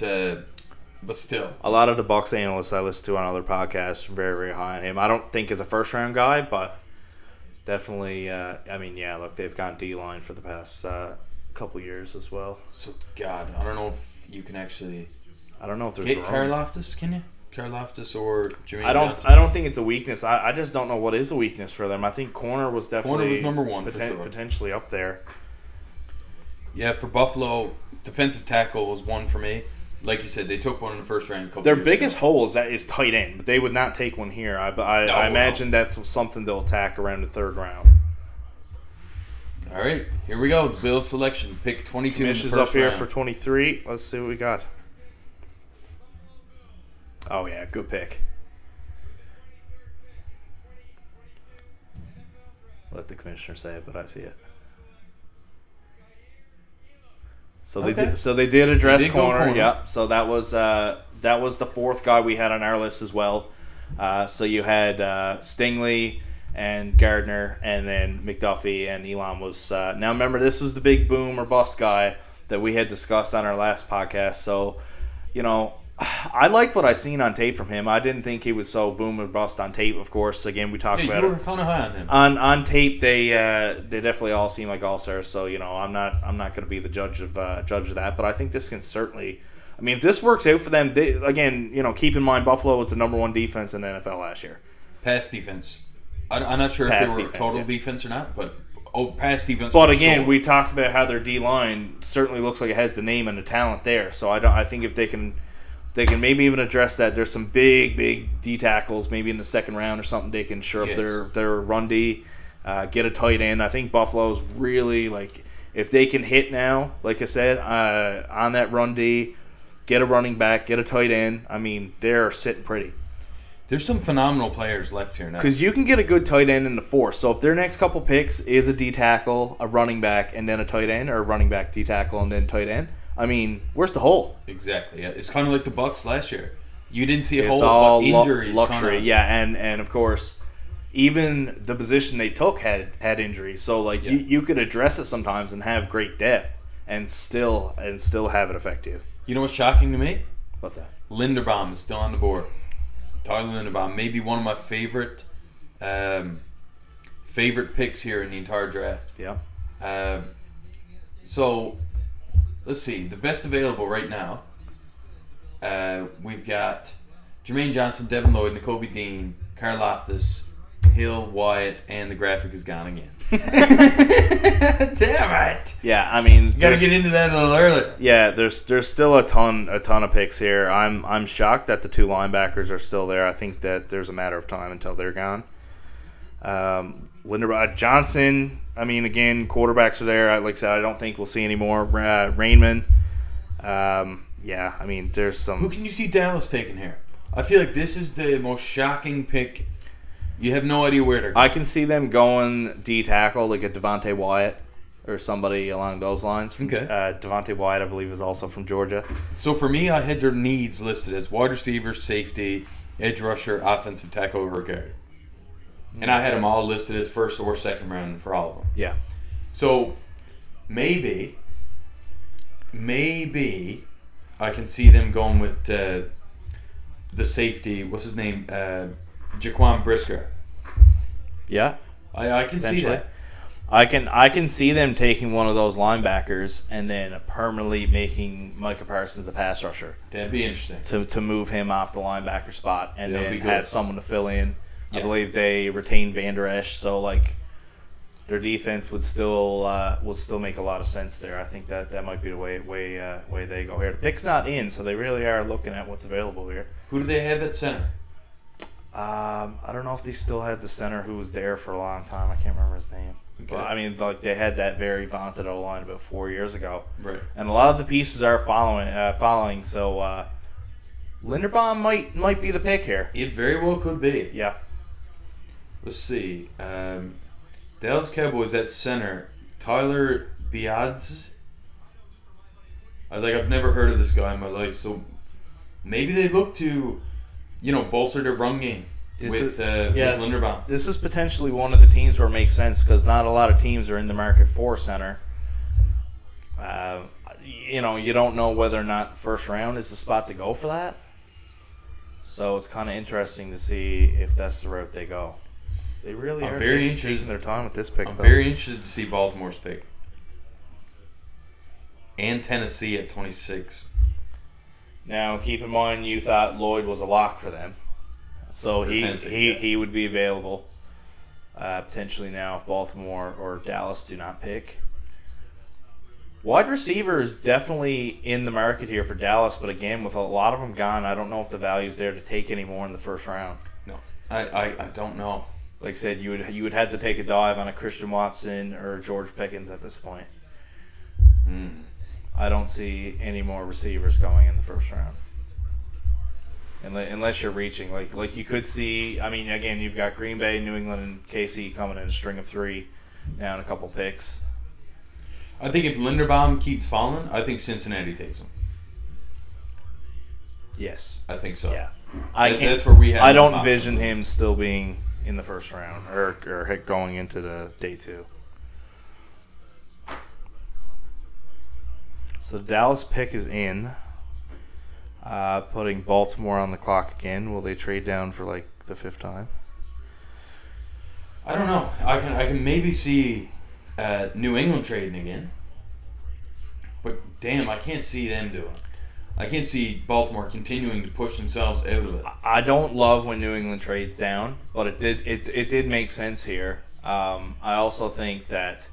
still. A lot of the Bucs analysts I listen to on other podcasts very, very high on him. I don't think he's a first round guy, but definitely. Look, they've gone D-line for the past couple years as well. So God, I don't know if you can actually. I don't know if there's get Carloftus. Can you? Carloftus or Jermaine Johnson? I don't think it's a weakness. I just don't know what is a weakness for them. I think corner was definitely number one for sure. Potentially up there. Yeah, for Buffalo, defensive tackle was one for me. Like you said, they took one in the first round. Their biggest hole is tight end, but they would not take one here. I imagine that's something they'll attack around the third round. All right, here we go. The Bills selection, pick 22 in the first up here round. for 23. Let's see what we got. Oh, yeah, good pick. Let the commissioner say it, but I see it. So they did address corner. Yep. So that was the fourth guy we had on our list as well. So you had Stingley and Gardner, and then McDuffie, and Elon was. Now remember, this was the big boom or bust guy that we had discussed on our last podcast. So, I liked what I seen on tape from him. I didn't think he was so boom or bust on tape. Of course, again we talked about it. You were kind of high on him. On tape, they definitely all seem like all stars. So I'm not going to be the judge of that. But I think this can certainly. I mean, if this works out for them, keep in mind Buffalo was the number 1 defense in the NFL last year. Pass defense. I'm not sure if they were total defense or not, but pass defense. But again, we talked about how their D line certainly looks like it has the name and the talent there. So I think if they can maybe even address that. There's some big D tackles, maybe in the second round or something. They can shore up their run D, get a tight end. I think Buffalo's really if they can hit now, like I said, on that run D, get a running back, get a tight end. I mean, they're sitting pretty. There's some phenomenal players left here now. Because you can get a good tight end in the 4th. So if their next couple picks is a D tackle, a running back, and then a tight end, or a running back, D tackle, and then tight end. I mean, where's the hole? Exactly. Yeah. It's kind of like the Bucs last year. You didn't see a hole, all but injuries. Luxury, yeah, and of course, even the position they took had injuries. So you could address it sometimes and have great depth, and still have it affect you. You know what's shocking to me? What's that? Linderbaum is still on the board. Tyler Linderbaum, maybe one of my favorite picks here in the entire draft. Yeah. So. Let's see. The best available right now We've got Jermaine Johnson, Devin Lloyd, Nakobe Dean, Carloftus, Hill, Wyatt, and the graphic is gone again. Damn it! Yeah, I mean, Gotta get into that a little early. Yeah, there's still a ton of picks here. I'm shocked that the 2 linebackers are still there. I think that there's a matter of time until they're gone. Linderbaum, Johnson. I mean, again, quarterbacks are there. Like I said, I don't think we'll see any more. Rainman. Yeah, I mean, there's some. Who can you see Dallas taking here? I feel like this is the most shocking pick. You have no idea where they're going. I can see them going D tackle, like a Devontae Wyatt or somebody along those lines. Okay. Devontae Wyatt, I believe, is also from Georgia. So for me, I had their needs listed as wide receiver, safety, edge rusher, offensive tackle, or guard. And I had them all listed as first or second round for all of them. Yeah. So maybe I can see them going with the safety. What's his name? Jaquan Brisker. Yeah. I can see that. I can see them taking one of those linebackers and then permanently making Micah Parsons a pass rusher. That'd be interesting. To move him off the linebacker spot and That'd then be good. have someone to fill in. Yeah. I believe they retained Van Der Esch, so like their defense would still make a lot of sense there. I think that might be the way they go here. The pick's not in, so they really are looking at what's available here. Who do they have at center? I don't know if they still had the center who was there for a long time. I can't remember his name. Okay. But I mean, like they had that very vaunted O-line about 4 years ago, Right. and a lot of the pieces are following. So Linderbaum might be the pick here. It very well could be. Yeah. Let's see. Dallas Cowboys at center. Tyler Biadasz. I've never heard of this guy in my life, so maybe they look to, bolster their run game with Linderbaum. This is potentially one of the teams where it makes sense because not a lot of teams are in the market for center. You don't know whether or not the first round is the spot to go for that. So it's kind of interesting to see if that's the route they go. They really are taking their time with this pick. I'm very interested to see Baltimore's pick. And Tennessee at 26. Now, keep in mind, you thought Lloyd was a lock for them. So he would be available potentially now if Baltimore or Dallas do not pick. Wide receiver is definitely in the market here for Dallas, but again, with a lot of them gone, I don't know if the value's there to take any more in the first round. No, I don't know. Like I said, you would have to take a dive on a Christian Watson or George Pickens at this point. I don't see any more receivers going in the first round. Unless you're reaching. Like you could see, I mean, again, you've got Green Bay, New England, and KC coming in a string of 3 now and a couple picks. I think if Linderbaum keeps falling, I think Cincinnati takes him. Yes. I think so. Yeah. That's where we have. I don't envision him still being in the first round or going into the day 2. So the Dallas pick is in. Putting Baltimore on the clock again. Will they trade down for like the 5th time? I don't know. I can maybe see New England trading again. But damn, I can't see them doing it. I can't see Baltimore continuing to push themselves out of it. I don't love when New England trades down, but it did make sense here. I also think that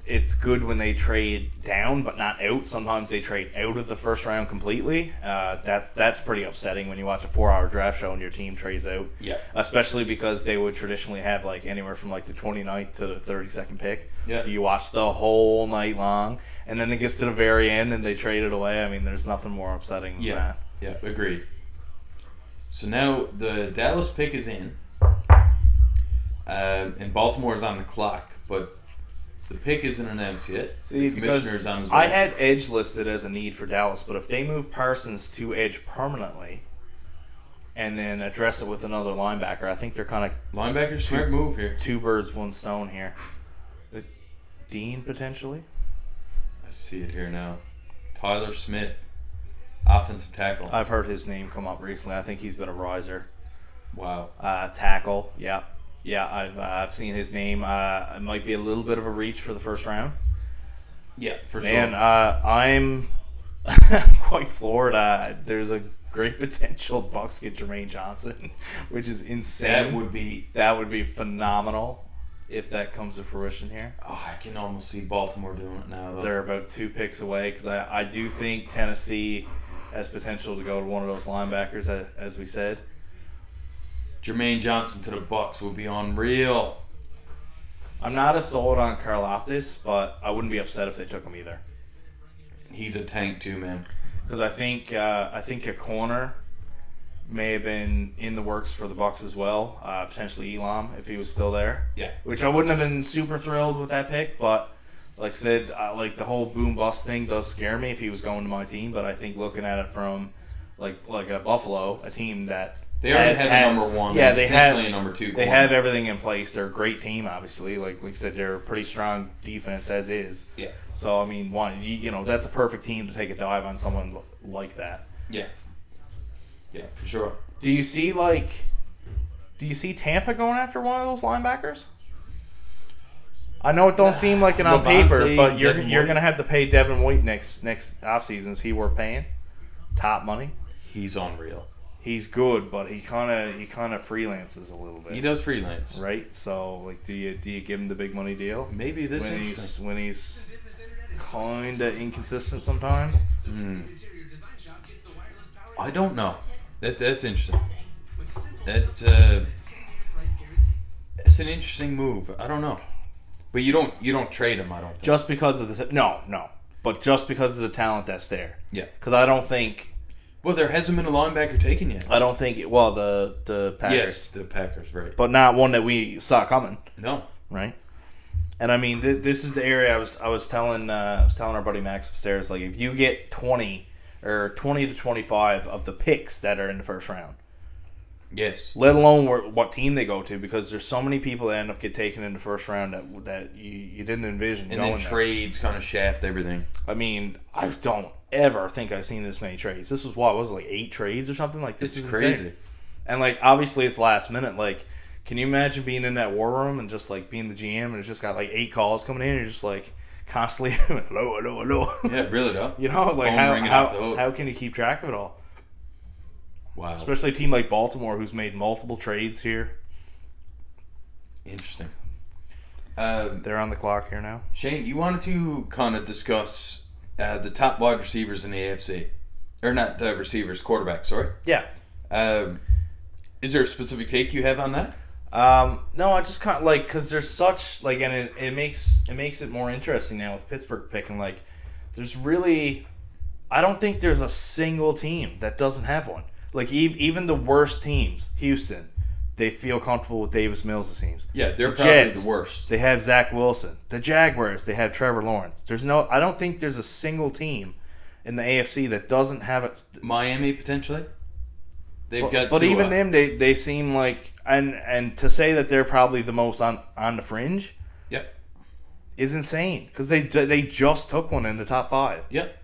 it's good when they trade down, but not out. Sometimes they trade out of the first round completely. That's pretty upsetting when you watch a 4-hour draft show and your team trades out. Yeah. Especially because they would traditionally have like anywhere from like the 29th to the 32nd pick. Yeah. So you watch the whole night long, and then it gets to the very end and they trade it away. I mean, there's nothing more upsetting than that. Yeah, agreed. So now the Dallas pick is in, and Baltimore is on the clock, but the pick isn't announced yet. See, the commissioner's on his way. I had edge listed as a need for Dallas, but if they move Parsons to edge permanently and then address it with another linebacker, I think they're kind of linebacker smart move here. 2 birds, 1 stone here. Dean potentially. I see it here now. Tyler Smith, offensive tackle. I've heard his name come up recently. I think he's been a riser. Wow. Tackle. Yeah. Yeah, I've seen his name. It might be a little bit of a reach for the first round. Yeah, for sure. Man, I'm quite floored. There's a great potential the Bucs get Jermaine Johnson, which is insane. That would be phenomenal if that comes to fruition here. Oh, I can almost see Baltimore doing it now, though. They're about 2 picks away because I do think Tennessee has potential to go to one of those linebackers, as we said. Jermaine Johnson to the Bucs would be unreal. I'm not as sold on Carloftus, but I wouldn't be upset if they took him either. He's a tank too, man. Because I think a corner may have been in the works for the Bucs as well. Potentially Elam if he was still there. Yeah. Which I wouldn't have been super thrilled with that pick, but like I said, like the whole boom bust thing does scare me if he was going to my team. But I think looking at it from like a Buffalo, a team that they already have a number one, yeah, they have a number two. They have everything in place. They're a great team, obviously. Like I said, they're a pretty strong defense as is. Yeah. So I mean, that's a perfect team to take a dive on someone like that. Yeah. Yeah, for sure. Do you see Tampa going after one of those linebackers? I know it don't seem like it on paper, but you're gonna have to pay Devin White next offseason. Is he worth paying? Top money. He's unreal. He's good, but he kind of freelances a little bit. He does freelance, right? So like, do you give him the big money deal? Maybe when he's kind of inconsistent sometimes. I don't know. That's interesting. It's an interesting move. I don't know, but you don't trade him. I don't think. Just because of the but just because of the talent that's there. Yeah. Because I don't think. Well, there hasn't been a linebacker taken yet. I don't think. The Packers. Yes, the Packers, right? But not one that we saw coming. No. Right. And I mean, this is the area I was telling our buddy Max upstairs. Like, if you get 20 to 25 of the picks that are in the first round. Yes. Let alone what team they go to, because there's so many people that end up get taken in the first round that you didn't envision. And then trades kind of shaft everything. I mean, I don't ever think I've seen this many trades. This was like 8 trades or something like this. This is crazy. Insane. And like, obviously it's last minute. Like, can you imagine being in that war room and just like being the GM and it's just got like 8 calls coming in and you're just like constantly hello. Yeah, really though. You know, like how can you keep track of it all? Wow. Especially a team like Baltimore who's made multiple trades here. Interesting. They're on the clock here now. Shane, you wanted to kind of discuss the top wide receivers in the AFC. Or not the receivers, quarterbacks, sorry. Yeah. Is there a specific take you have on that? No, I just kind of like, because there's such, like, and it makes it more interesting now with Pittsburgh picking, like, there's really, I don't think there's a single team that doesn't have one. Like, even the worst teams, Houston, they feel comfortable with Davis Mills, it seems. Yeah, they're the probably Jets, the worst. They have Zach Wilson. The Jaguars, they have Trevor Lawrence. I don't think there's a single team in the AFC that doesn't have it. Miami, potentially? They've got but even them, they seem like, and to say that they're probably the most on the fringe, yep, is insane, because they just took one in the top 5. Yep.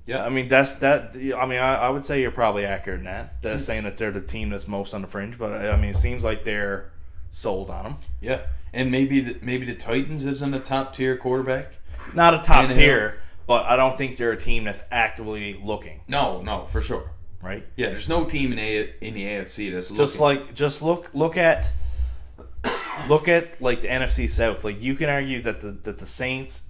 Yeah, I mean I would say you're probably accurate in that. That's saying that they're the team that's most on the fringe, but I mean, it seems like they're sold on them. Yeah, and maybe the Titans isn't a top tier quarterback. Not a top tier, but I don't think they're a team that's actively looking. No, for sure. Right? Yeah, there's no team in the AFC that's looking. Just look at like the NFC South. Like, you can argue that the Saints,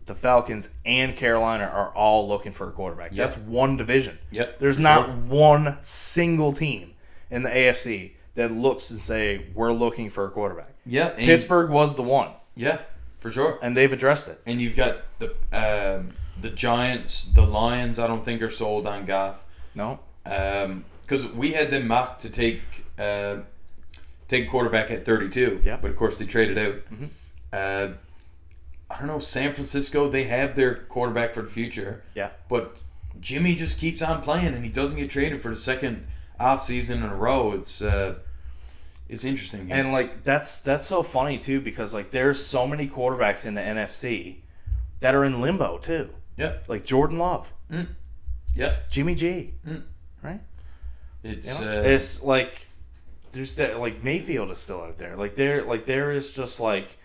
the Falcons, and Carolina are all looking for a quarterback. Yep. That's one division. Yep. There's not one single team in the AFC that looks and say, we're looking for a quarterback. Yeah. Pittsburgh was the one. Yeah, for sure. And they've addressed it. And you've got the Giants, the Lions. I don't think are sold on Goff. No. Because we had them mocked to take quarterback at 32. Yeah. But of course they traded out. Mm-hmm. I don't know, San Francisco, they have their quarterback for the future. Yeah. But Jimmy just keeps on playing, and he doesn't get traded for the second off season in a row. It's interesting. And like that's so funny too, because like there's so many quarterbacks in the NFC that are in limbo too. Yeah. Like Jordan Love. Yeah. Jimmy G. Right? It's like there's that, like Mayfield is still out there. There is just like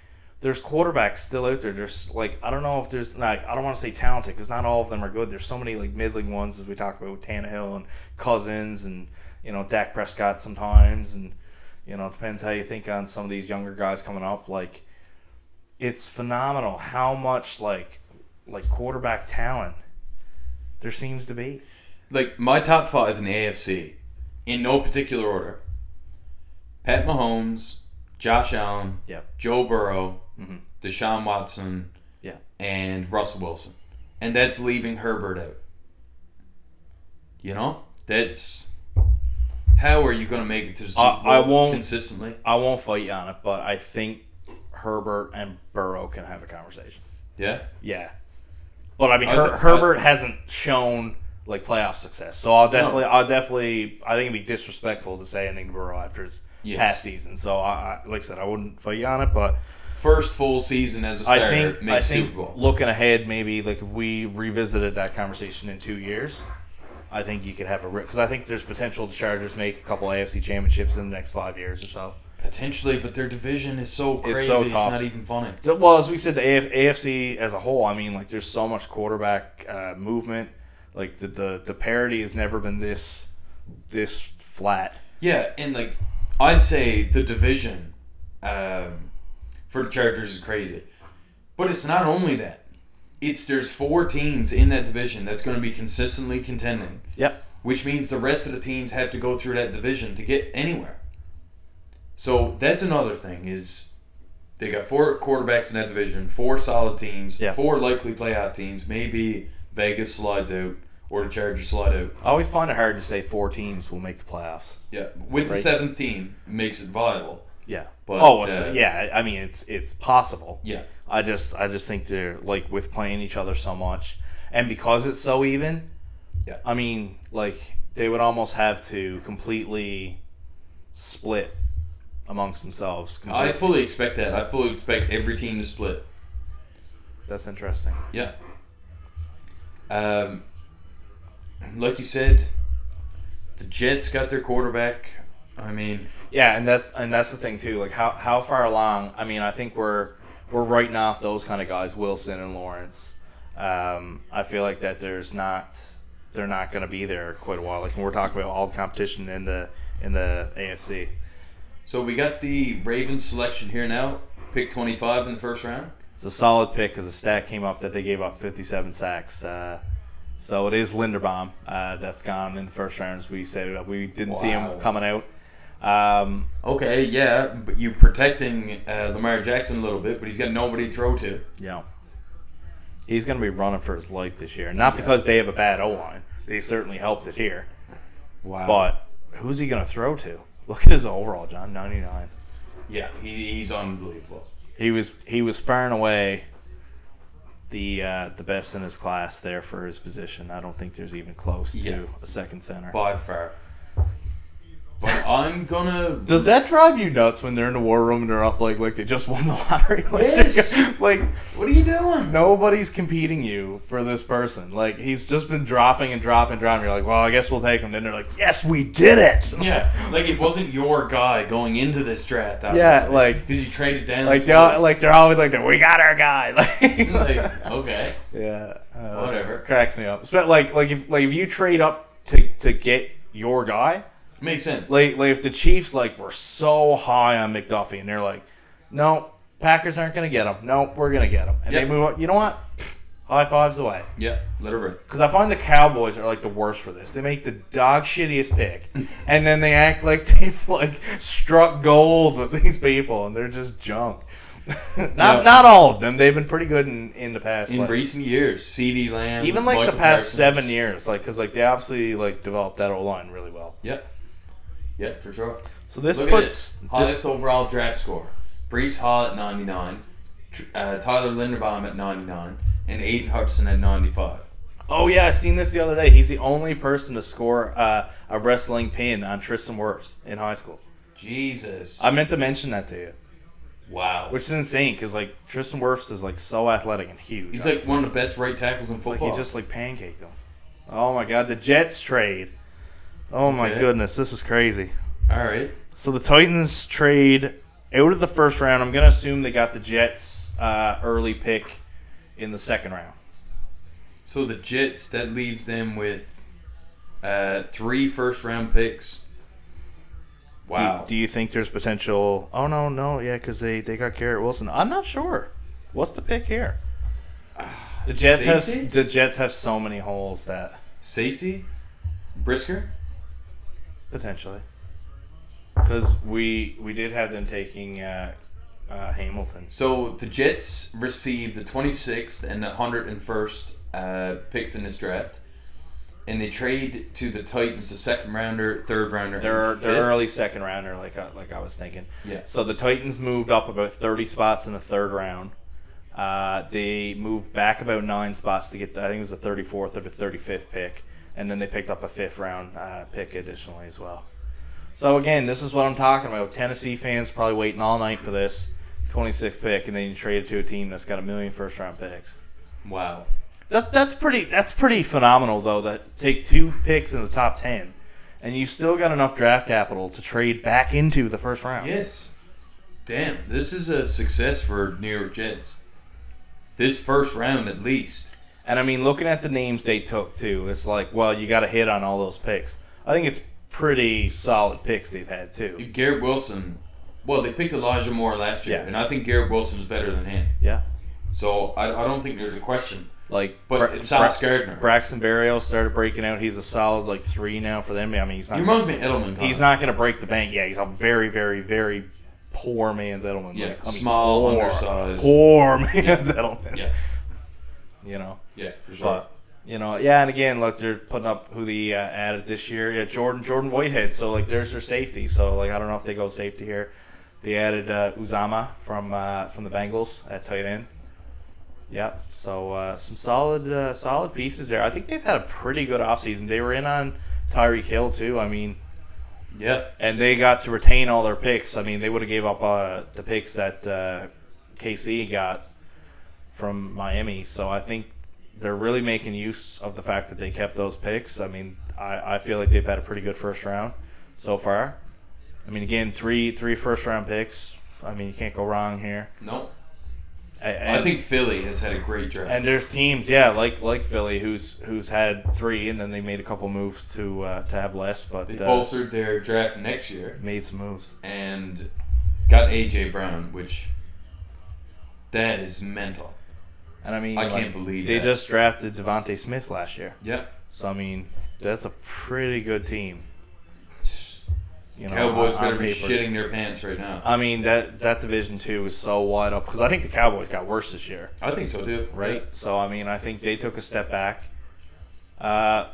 there's quarterbacks still out there. There's like I don't know if there's like I don't want to say talented because not all of them are good. There's so many like middling ones as we talked about with Tannehill and Cousins and Dak Prescott sometimes and it depends how you think on some of these younger guys coming up. Like it's phenomenal how much like quarterback talent there seems to be. Like my top 5 in the AFC, in no particular order: Pat Mahomes, Josh Allen, Joe Burrow, Deshaun Watson, and Russell Wilson. And that's leaving Herbert out. That's... How are you going to make it to the Super Bowl consistently? I won't fight you on it, but I think Herbert and Burrow can have a conversation. Yeah? Yeah. But I mean, Herbert hasn't shown like playoff success, so I think it'd be disrespectful to say anything to Burrow after his past season. So like I said, I wouldn't fight you on it, but first full season as a starter makes Super Bowl. Looking ahead, maybe like if we revisited that conversation in 2 years, I think you could have because I think there's potential the Chargers make a couple AFC championships in the next 5 years or so. Potentially, but their division is so crazy. It's so tough. It's not even funny. Well, as we said, the AFC as a whole, I mean, like there's so much quarterback movement. Like the parity has never been this flat. Yeah, and like I'd say the division for the Chargers is crazy, but it's not only that. There's 4 teams in that division that's going to be consistently contending. Yep. Which means the rest of the teams have to go through that division to get anywhere. So that's another thing is they got 4 quarterbacks in that division, 4 solid teams, 4 likely playoff teams. Maybe Vegas slides out or the Chargers slide out. I always find it hard to say 4 teams will make the playoffs. Yeah, with the 7th team makes it viable. Yeah. But, I mean it's possible. Yeah. I just think they're like with playing each other so much, and because it's so even. Yeah. I mean, like they would almost have to completely split amongst themselves. Completely. I fully expect that. I fully expect every team to split. That's interesting. Yeah. Like you said, the Jets got their quarterback. I mean, yeah, and that's the thing too. Like how far along? I mean, I think we're writing off those kind of guys, Wilson and Lawrence. I feel like that they're not going to be there quite a while. Like when we're talking about all the competition in the AFC. So we got the Ravens selection here now, pick 25 in the first round. It's a solid pick because a stat came up that they gave up 57 sacks. So it is Linderbaum that's gone in the first round, as we said. We didn't see him coming out. Okay, yeah, but you're protecting Lamar Jackson a little bit, but he's got nobody to throw to. Yeah. He's going to be running for his life this year. Not because they have a bad O-line. They certainly helped it here. Wow. But who's he going to throw to? Look at his overall, John, 99. Yeah, he's unbelievable. He was far and away the best in his class there for his position. I don't think there's even close to a second center. By far. But I'm gonna. Does that drive you nuts when they're in the war room and they're up like they just won the lottery? Yes. Like, what are you doing? Nobody's competing you for this person. Like, he's just been dropping and dropping. You're like, well, I guess we'll take him. Then they're like, yes, we did it. Yeah, like it wasn't your guy going into this draft. Obviously, yeah, like because you traded down. Like they're always like, we got our guy. Like okay. Yeah. Whatever. Cracks me up. Like if you trade up to get your guy. Makes sense. Like if the Chiefs were so high on McDuffie and they're like, no, Packers aren't going to get him. No, we're going to get him. And they move on. You know what? High fives away. Yeah, literally. Because I find the Cowboys are the worst for this. They make the dog shittiest pick, and then they act like they've struck gold with these people, and they're just junk. Not all of them. They've been pretty good in the past. In recent years, CeeDee Lamb, even the past 7 years, because they obviously developed that O-line really well. Yep. Yeah, for sure. So this puts highest overall draft score: Breece Hall at 99, Tyler Linderbaum at 99, and Aiden Hudson at 95. Oh yeah, I seen this the other day. He's the only person to score a wrestling pin on Tristan Wirfs in high school. Jesus. I meant to mention that to you. Wow. Which is insane because Tristan Wirfs is so athletic and huge. He's one of the best right tackles in football. He just pancaked him. Oh my God, the Jets trade. Oh my goodness, this is crazy. All right. So the Titans trade out of the first round, I'm going to assume they got the Jets early pick in the second round. So the Jets, that leaves them with 3 first-round picks. Wow. Do you think there's potential? Oh, no, yeah, because they got Garrett Wilson. I'm not sure. What's the pick here? The Jets have so many holes that safety, Brisker, potentially, because we did have them taking Hamilton. So the Jets received the 26th and the 101st picks in this draft, and they trade to the Titans the second rounder, third rounder. They're early second rounder, like I was thinking. Yeah. So the Titans moved up about 30 spots in the third round. They moved back about 9 spots to get, I think it was the 34th or the 35th pick, and then they picked up a 5th round pick additionally as well. So again, this is what I'm talking about. Tennessee fans probably waiting all night for this 26th pick, and then you trade it to a team that's got 1 million first round picks. Wow. That's pretty phenomenal though. That take 2 picks in the top 10, and you still got enough draft capital to trade back into the first round. Yes. Damn, this is a success for New York Jets. This first round, at least. And, I mean, looking at the names they took, too, it's like, well, you got to hit on all those picks. I think it's pretty solid picks they've had, too. Garrett Wilson, well, they picked Elijah Moore last year, and I think Garrett Wilson's better than him. Yeah. So, I don't think there's a question. But it's Sauce Gardner. Braxton Berrios started breaking out. He's a solid, 3 now for them. I mean, he's not. He reminds me of Edelman. He's not going to break the bank. Yeah, he's a very, very, very poor man's Edelman. Yeah, small, undersized. Poor man's Edelman. Yeah. You know. Yeah, for sure. But, and again, look, they're putting up who they added this year. Yeah, Jordan Whitehead. So, there's their safety. So, I don't know if they go safety here. They added Uzama from the Bengals at tight end. Yeah, so some solid pieces there. I think they've had a pretty good offseason. They were in on Tyreek Hill, too. I mean, yeah. And they got to retain all their picks. I mean, they would have gave up the picks that KC got from Miami. So I think they're really making use of the fact that they kept those picks. I mean, I feel like they've had a pretty good first round so far. I mean, again, three first-round picks. I mean, you can't go wrong here. No. I think Philly has had a great draft. And there's teams, like Philly, who's had 3, and then they made a couple moves to have less. But they bolstered their draft next year. Made some moves. And got A.J. Brown, which that is mental. And I mean, I can't believe they that. just drafted Devontae Smith last year. Yeah. So, I mean, that's a pretty good team. Cowboys better be shitting their pants right now. I mean, that Division 2 is so wide up because I think the Cowboys got worse this year. I think so, too. Right? Yeah. So, I mean, I think they took a step back.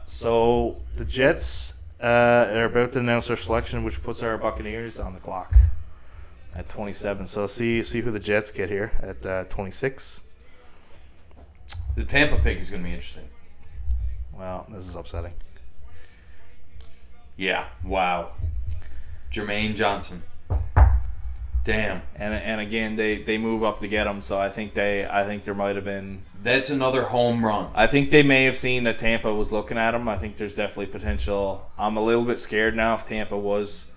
So, the Jets are about to announce their selection, which puts our Buccaneers on the clock at 27. So, see who the Jets get here at 26. The Tampa pick is going to be interesting. Well, this is upsetting. Yeah. Wow. Jermaine Johnson. Damn. And again, they move up to get him, so I think there might have been. That's another home run. I think they may have seen that Tampa was looking at him. I think there's definitely potential. I'm a little bit scared now if Tampa was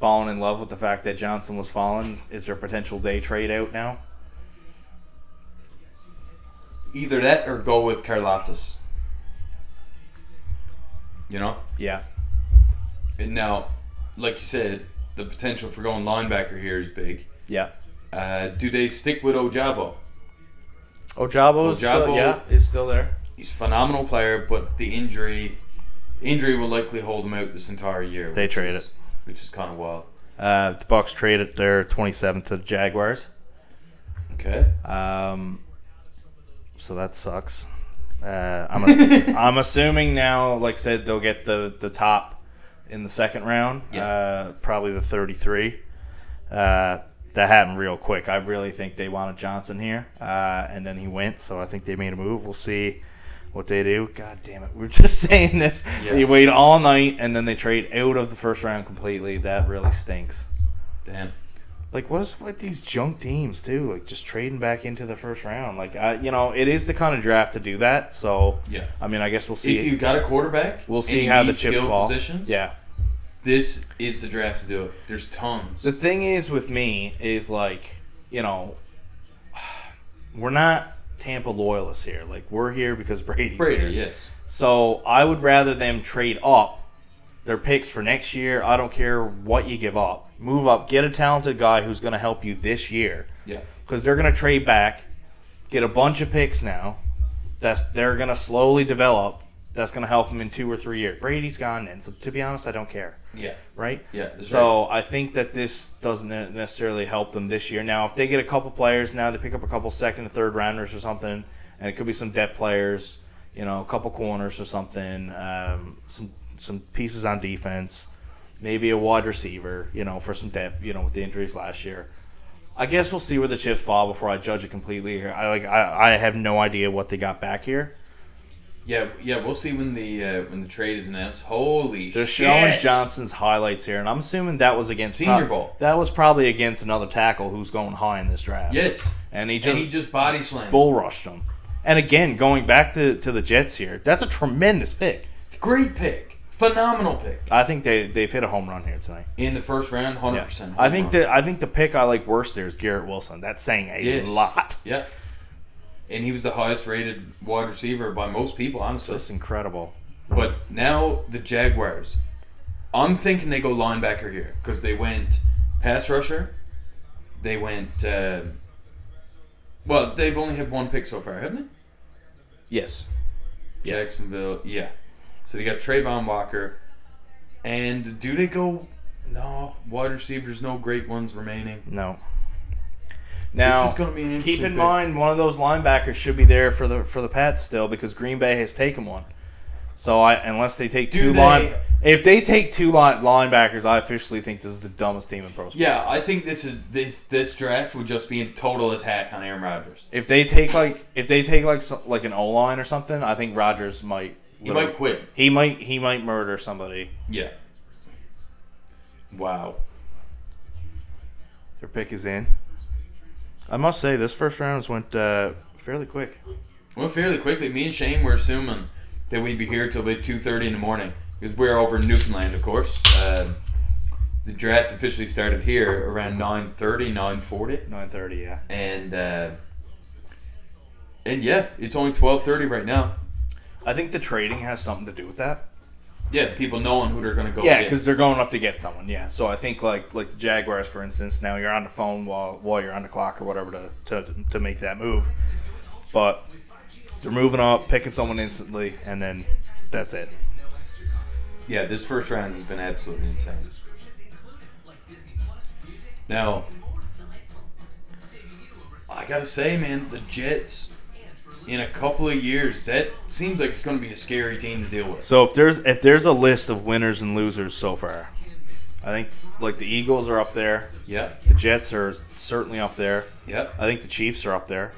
falling in love with the fact that Johnson was falling. Is there potential they trade out now? Either that or go with Carloftus. You know? Yeah. And now, like you said, the potential for going linebacker here is big. Yeah. Do they stick with Ojabo? Ojabo is still there. He's a phenomenal player, but the injury will likely hold him out this entire year. They trade it. Which is kind of wild. The Bucs traded their 27th to the Jaguars. Okay. So that sucks. I'm assuming now, like I said, they'll get the top in the second round, probably the 33. That happened real quick. I really think they wanted Johnson here, and then he went, so I think they made a move. We'll see what they do. God damn it. We're just saying this. Yeah. They wait all night, and then they trade out of the first round completely. That really stinks. Damn. What is with these junk teams, too? Just trading back into the first round. It is the kind of draft to do that. So, yeah. I mean, I guess we'll see. If you got a quarterback, we'll see how the chips fall. Positions, yeah. This is the draft to do it. There's tons. The thing is with me is like, we're not Tampa loyalists here. Like, we're here because Brady's here. Yes. So I would rather them trade up their picks for next year. I don't care what you give up. Move up. Get a talented guy who's going to help you this year. Yeah. Because they're going to trade back, get a bunch of picks now. They're going to slowly develop. That's going to help them in 2 or 3 years. Brady's gone then. So to be honest, I don't care. Yeah. Right? Yeah. So I think that this doesn't necessarily help them this year. Now, if they get a couple players now, they pick up a couple second and third rounders or something, and it could be some depth players, a couple corners or something, some pieces on defense, maybe a wide receiver, for some depth, with the injuries last year. I guess we'll see where the chips fall before I judge it completely. I have no idea what they got back here. Yeah, we'll see when the trade is announced. Holy shit! They're showing Johnson's highlights here, and I'm assuming that was against Senior Bowl. That was probably against another tackle who's going high in this draft. Yes, and he just body slammed, bull rushed him. And again, going back to the Jets here, that's a tremendous pick. Great pick, phenomenal pick. I think they've hit a home run here tonight in the first round, 100%. Yeah. I think the pick I like worst there is Garrett Wilson. That's saying a lot. Yeah. And he was the highest rated wide receiver by most people, honestly. That's incredible. But now the Jaguars. I'm thinking they go linebacker here because they went pass rusher. They went... they've only had one pick so far, haven't they? Yes. Jacksonville, yeah. So they got Trayvon Walker. And do they go... No, wide receivers, no great ones remaining. No. Now, this is going to be an interesting keep in pick. mind, one of those linebackers should be there for the Pats still because Green Bay has taken one. So unless they take if they take two linebackers, I officially think this is the dumbest team in pro sports. Yeah, I think this draft would just be a total attack on Aaron Rodgers. If they take like an O-line or something, I think Rodgers might. He might quit. He might murder somebody. Yeah. Wow. Their pick is in. I must say, this first round went fairly quick. Well, fairly quickly. Me and Shane were assuming that we'd be here till about 2:30 in the morning because we're over in Newfoundland, of course. The draft officially started here around 9:30, 9:40. 9:30, yeah. And yeah, it's only 12:30 right now. I think the trading has something to do with that. Yeah, people knowing who they're going to go Yeah, get. because they're going up to get someone, yeah. So I think like the Jaguars, for instance, now you're on the phone while you're on the clock or whatever to make that move. But they're moving up, picking someone instantly, and then that's it. Yeah, this first round has been absolutely insane. Now, I got to say, man, the Jets... in a couple of years, that seems like it's going to be a scary team to deal with. So if there's a list of winners and losers so far, I think like the Eagles are up there. Yeah. The Jets are certainly up there. Yeah. I think the Chiefs are up there.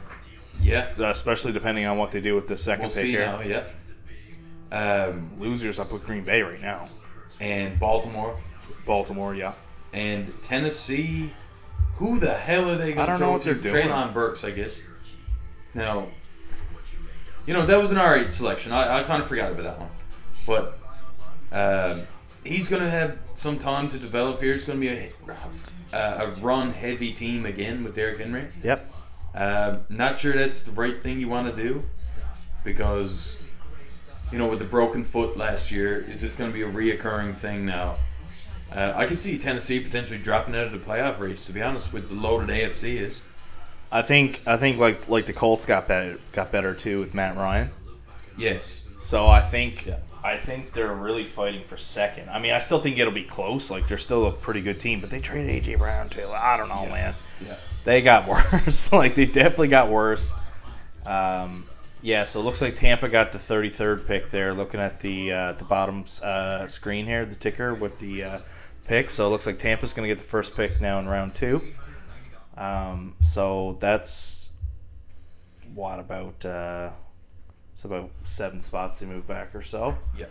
Yeah. Especially depending on what they do with the second pick here. We'll see now, yeah. Losers, I put Green Bay right now. And Baltimore. Baltimore, yeah. And Tennessee. Who the hell are they going to I don't know what they're doing. Traylon Burks, I guess. Now... that was an alright selection. I kind of forgot about that one. But he's going to have some time to develop here. It's going to be a run-heavy team again with Derrick Henry. Yep. Not sure that's the right thing you want to do because, with the broken foot last year, is this going to be a reoccurring thing now? I can see Tennessee potentially dropping out of the playoff race, to be honest, with the loaded AFC is. I think like the Colts got better too with Matt Ryan. Yes. So I think they're really fighting for second. I mean, I still think it'll be close. Like they're still a pretty good team, but they traded AJ Brown too. I don't know, man. Yeah. They got worse. Like they definitely got worse. Yeah. So it looks like Tampa got the 33rd pick there. Looking at the bottom screen here, the ticker with the pick. So it looks like Tampa's going to get the first pick now in round 2. So that's it's about 7 spots they move back or so. Yeah.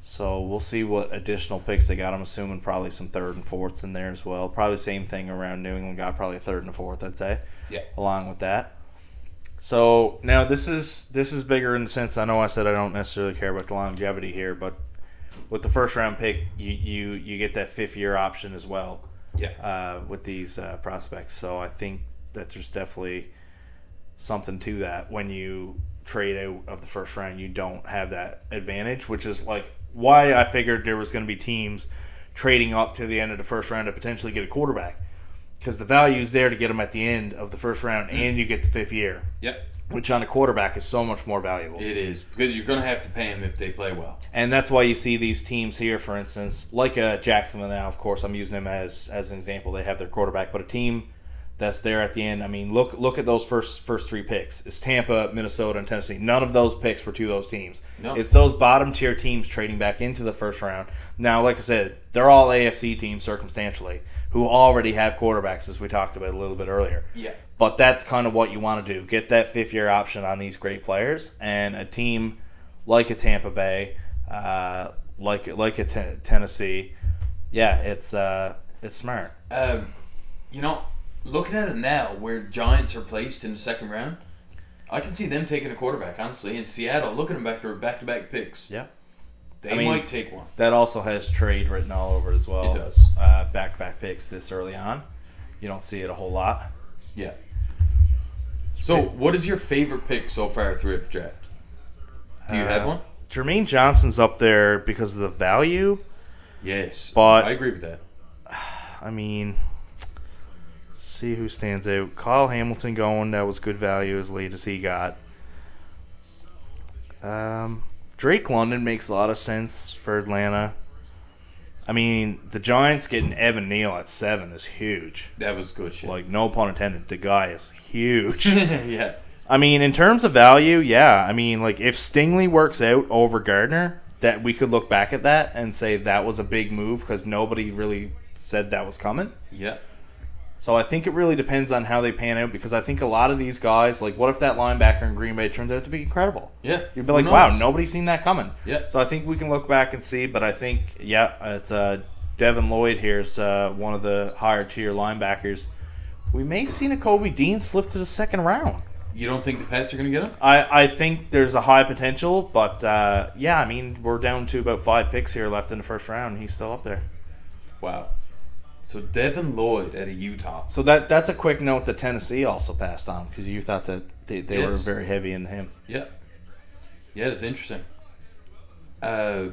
So we'll see what additional picks they got. I'm assuming probably some 3rd and 4ths in there as well. Probably the same thing around New England got probably a 3rd and a 4th, I'd say. Yeah. Along with that. So now this is bigger in the sense I know I said I don't necessarily care about the longevity here, but with the first round pick, you get that 5th-year option as well. Yeah. With these prospects, so I think that there's definitely something to that. When you trade out of the first round, you don't have that advantage, which is like why I figured there was going to be teams trading up to the end of the first round to potentially get a quarterback, because the value is there to get them at the end of the first round, and you get the 5th year. Yep. Which on a quarterback is so much more valuable. It is, because you're going to have to pay them if they play well. And that's why you see these teams here, for instance, like Jacksonville now, of course, I'm using them as an example. They have their quarterback, but a team that's there at the end. I mean, look at those first 3 picks. It's Tampa, Minnesota, and Tennessee. None of those picks were to those teams. No. It's those bottom-tier teams trading back into the first round. Now, like I said, they're all AFC teams circumstantially who already have quarterbacks, as we talked about a little bit earlier. Yeah. But that's kind of what you want to do. Get that 5th-year option on these great players. And a team like a Tampa Bay, like a Tennessee, yeah, it's smart. Looking at it now, where Giants are placed in the 2nd round, I can see them taking a quarterback, honestly. In Seattle, look at them back-to-back picks. Yeah. They might take one. That also has trade written all over it as well. It does. Back-to-back picks this early on. You don't see it a whole lot. Yeah. So, what is your favorite pick so far throughout the draft? Do you have one? Jermaine Johnson's up there because of the value. Yes, but I agree with that. I mean, see who stands out. Kyle Hamilton going. That was good value as late as he got. Drake London makes a lot of sense for Atlanta. I mean, the Giants getting Evan Neal at 7 is huge. That was good shit. Like, no pun intended. The guy is huge. Yeah. I mean, in terms of value, yeah. I mean, like, if Stingley works out over Gardner, that we could look back at that and say that was a big move because nobody really said that was coming. Yeah. So I think it really depends on how they pan out, because I think a lot of these guys, like, what if that linebacker in Green Bay turns out to be incredible? Yeah. You'd be like, wow, nobody's seen that coming. Yeah. So I think we can look back and see, but I think, yeah, it's Devin Lloyd here's one of the higher tier linebackers. We may see Nakobe Dean slip to the 2nd round. You don't think the Pats are going to get him? I think there's a high potential, but yeah, I mean, we're down to about 5 picks here left in the 1st round. He's still up there. Wow. So Devin Lloyd at a Utah. So that's a quick note that Tennessee also passed on, because you thought that they were very heavy into him. Yeah. Yeah, it's interesting. I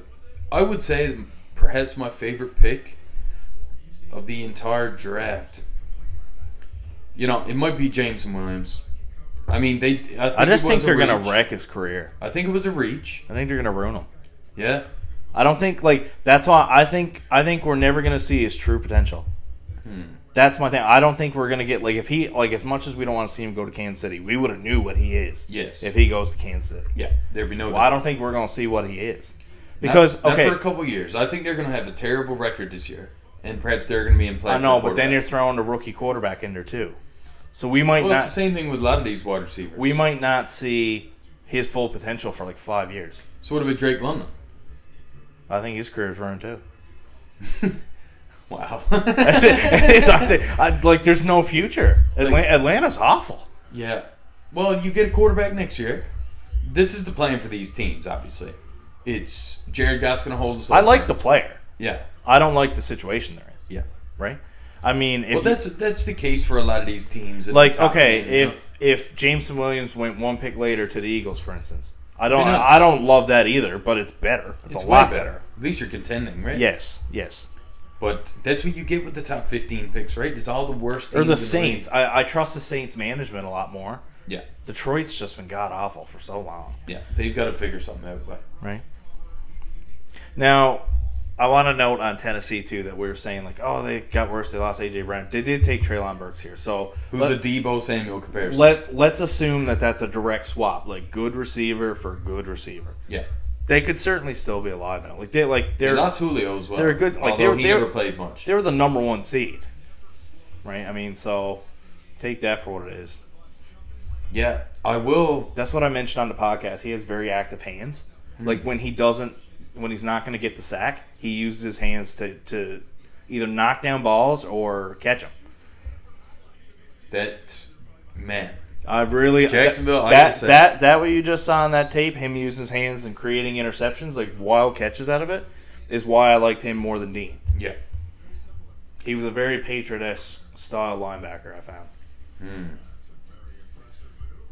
would say that perhaps my favorite pick of the entire draft, it might be Jameson Williams. I mean, I just think they're going to wreck his career. I think it was a reach. I think they're going to ruin him. Yeah. I don't think, that's why I think we're never going to see his true potential. That's my thing. I don't think we're going to get, if he, as much as we don't want to see him go to Kansas City, we would have knew what he is. Yes. If he goes to Kansas City. Yeah, there'd be no doubt. I don't think we're going to see what he is. Because, not for a couple years. I think they're going to have a terrible record this year, and perhaps they're going to be in play. I know, but then you're throwing a rookie quarterback in there, too. So we might not. It's the same thing with a lot of these wide receivers. We might not see his full potential for 5 years. So what about Drake London? I think his career's ruined too. Wow. There's no future. Atlanta's awful. Yeah. Well, you get a quarterback next year. This is the plan for these teams, obviously. It's Jared Goff's going to hold us. I like the player. Yeah. I don't like the situation they're in. Yeah. Right? I mean, that's the case for a lot of these teams. If Jameson Williams went 1 pick later to the Eagles, for instance, I don't love that either, but it's better. It's a lot better. At least you're contending, right? Yes. But that's what you get with the top 15 picks, right? It's all the worst teams. Or the Saints. I trust the Saints management a lot more. Yeah. Detroit's just been god-awful for so long. Yeah. They've got to figure something out. But. Right. Now, I want to note on Tennessee, too, that we were saying, they got worse. They lost A.J. Brown. They did take Treylon Burks here. So who's a Debo Samuel comparison? Let's assume that that's a direct swap. Good receiver for good receiver. Yeah. They could certainly still be alive in it. They lost Julio as well. They're good. He never played much. They were the number 1 seed, right? I mean, so take that for what it is. Yeah, I will. That's what I mentioned on the podcast. He has very active hands. Mm-hmm. When he's not going to get the sack, he uses his hands to either knock down balls or catch them. Jacksonville. That what you just saw on that tape, him using his hands and creating interceptions, wild catches out of it. is why I liked him more than Dean. Yeah. He was a very Patriot-esque style linebacker, I found.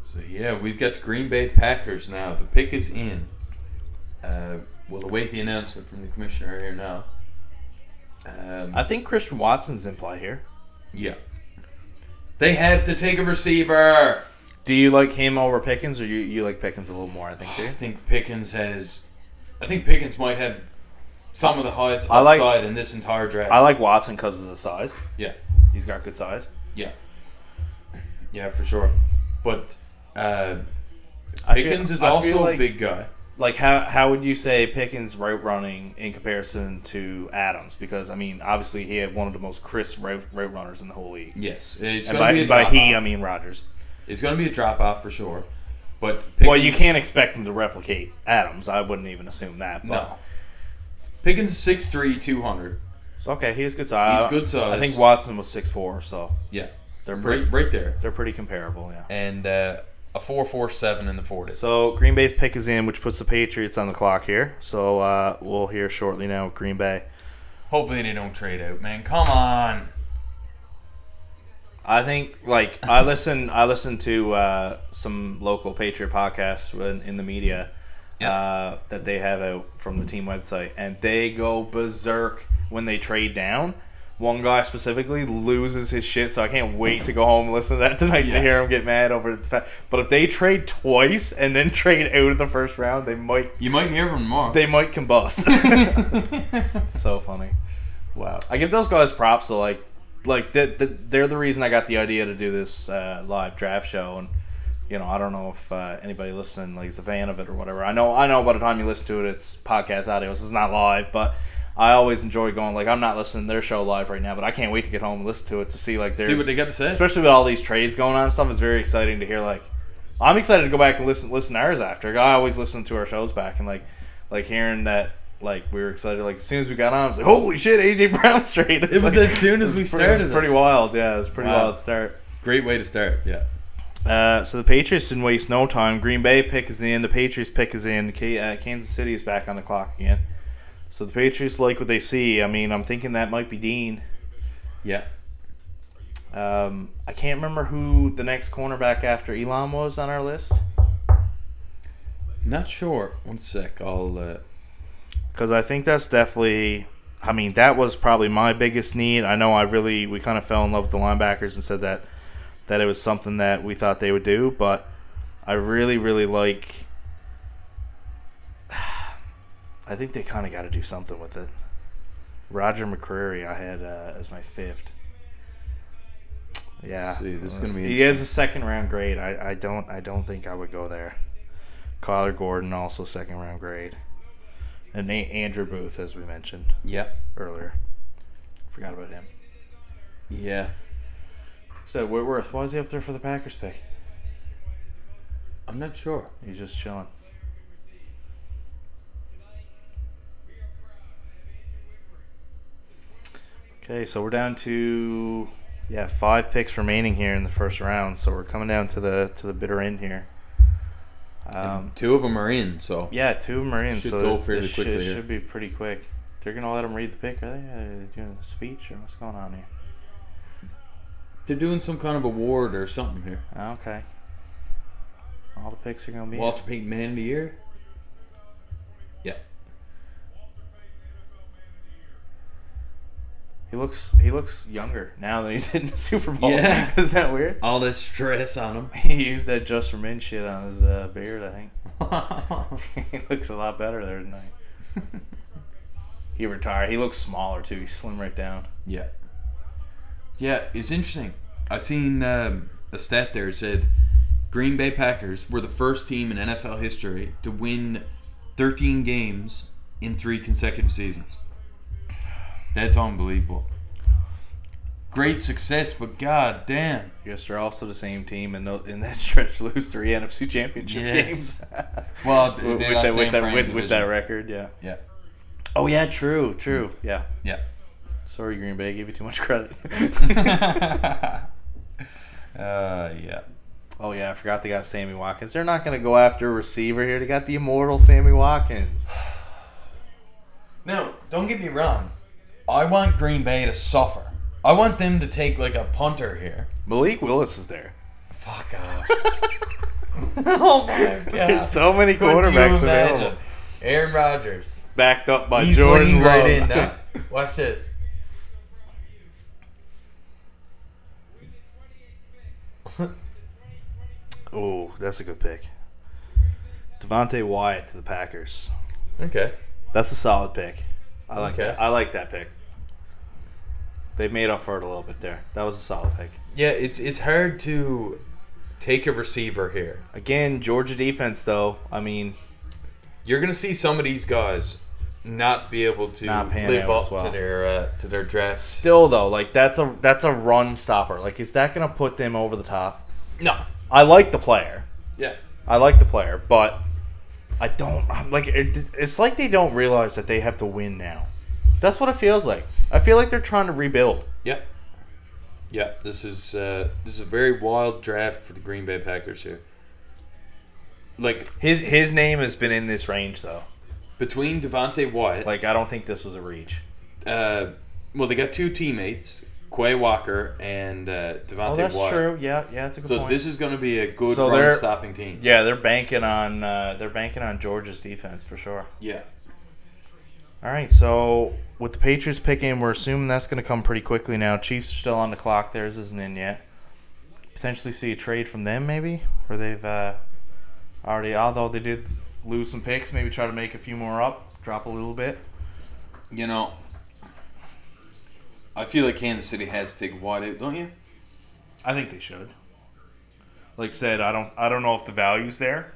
So, yeah, we've got the Green Bay Packers now. The pick is in. We'll await the announcement from the commissioner here now. I think Christian Watson's in play here. Yeah. They have to take a receiver. Do you like him over Pickens, or you like Pickens a little more, I think, do you? I think Pickens might have some of the highest upside in this entire draft. I like Watson because of the size. Yeah. He's got good size. Yeah. Yeah, for sure. But Pickens is also a big guy. Like, how would you say Pickens' route running in comparison to Adams? Because, I mean, obviously he had one of the most crisp route runners in the whole league. Yes. And by he, I mean Rodgers. It's going to be a drop-off for sure. But well, you can't expect him to replicate Adams. I wouldn't even assume that. But. No. Pickens is 6'3", 200. So, okay, he's good size. He's good size. I think Watson was 6'4", so. Yeah. They're pretty, right there. They're pretty comparable, yeah. And a 4.47 in the 40. So Green Bay's pick is in, which puts the Patriots on the clock here. So we'll hear shortly now with Green Bay. Hopefully they don't trade out, man. Come on. I think, like, I listen to some local Patriot podcasts in the media that they have out from the team website, and they go berserk when they trade down. One guy specifically loses his shit, so I can't wait to go home and listen to that tonight to hear him get mad over the fact. But if they trade twice and then trade out of the first round, you might hear from them more. They might combust. It's so funny. Wow. I give those guys props, though. Like they're the reason I got the idea to do this live draft show, and I don't know if anybody listening is a fan of it or whatever. I know by the time you listen to it, it's podcast audio, so it's not live, but I always enjoy going. Like, I'm not listening to their show live right now, but I can't wait to get home and listen to it to see what they got to say. Especially with all these trades going on and stuff, it's very exciting to hear. Like, I'm excited to go back and listen to ours after. I always listen to our shows back, and like hearing that. Like, we were excited. Like, as soon as we got on, I was like, holy shit, AJ Brown's traded. It was as soon as we started. It was pretty wild. Yeah, it was a pretty wild start. Great way to start. Yeah. So the Patriots didn't waste no time. Green Bay pick is in. The Patriots pick is in. Kansas City is back on the clock again. So the Patriots like what they see. I mean, I'm thinking that might be Dean. Yeah. I can't remember who the next cornerback after Elam was on our list. Not sure. One sec. I'll... Because I think that's definitely... I mean, that was probably my biggest need. I know we kind of fell in love with the linebackers and said that it was something that we thought they would do, but I really, really like... I think they kind of got to do something with it. Roger McCreary I had as my fifth. Yeah. Let's see, this is going to be interesting. He has a second-round grade. I don't think I would go there. Kyler Gordon, also second-round grade. And Andrew Booth, as we mentioned earlier. Forgot about him. Yeah. So Whitworth, why is he up there for the Packers pick? I'm not sure. He's just chilling. Okay, so we're down to 5 picks remaining here in the first round. So we're coming down to the bitter end here. 2 of them are in, so 2 of them are in. Should so go fairly quickly. It should be pretty quick. They're gonna let them read the pick, are they? Are they doing a speech or what's going on here? They're doing some kind of award or something here. Okay. All the picks are gonna be Walter Payton Man of the Year. Yeah. He looks younger now than he did in the Super Bowl. Yeah. Isn't that weird? All this stress on him. He used that Just for Men shit on his beard, I think. He looks a lot better there tonight. He retired. He looks smaller, too. He's slim right down. Yeah. Yeah, it's interesting. I seen a stat there said Green Bay Packers were the first team in NFL history to win 13 games in 3 consecutive seasons. That's unbelievable. Great success, but god damn. Yes, they're also the same team in that stretch lose 3 NFC Championship games. Well, with that record, yeah. Yeah. Oh yeah, true. Yeah. Yeah. Sorry, Green Bay, I gave you too much credit. Yeah. Oh yeah, I forgot they got Sammy Watkins. They're not gonna go after a receiver here. They got the immortal Sammy Watkins. Now, don't get me wrong. I want Green Bay to suffer. I want them to take like a punter here. Malik Willis is there. Fuck off. Oh my god. There's so many quarterbacks available. Aaron Rodgers. Backed up by He's Jordan leaned Love. right in now. Watch this. Oh, that's a good pick. Devontae Wyatt to the Packers. Okay. That's a solid pick. I like Okay. that. I like that pick. They've made up for it a little bit there. That was a solid pick. Yeah, it's hard to take a receiver here. Again, Georgia defense though. I mean, You're gonna see some of these guys not be able to Not pan live out up as well. to their drafts. still though, like that's a run stopper. Like, is that gonna put them over the top? No. I like the player. Yeah. I like the player, but I don't I'm like. It's like they don't realize that they have to win now. That's what it feels like. I feel like they're trying to rebuild. Yeah. Yeah. This is a very wild draft for the Green Bay Packers here. Like His name has been in this range though. between Devontae Wyatt, Like, I don't think this was a reach. well, they got two teammates, Kway Walker and Devontae Oh, that's Wyatt. true. Yeah, that's a good So point. this is going to be a good So they're- run-stopping team. Yeah, they're banking on Georgia's defense for sure. Yeah. All right, so with the Patriots picking, we're assuming that's going to come pretty quickly now. Chiefs are still on the clock. Theirs isn't in yet. Potentially see a trade from them maybe, or they've already, although they did lose some picks, maybe try to make a few more up, drop a little bit. You know, I feel like Kansas City has to take Wyatt out, don't you? I think they should. Like I said, I don't know if the value's there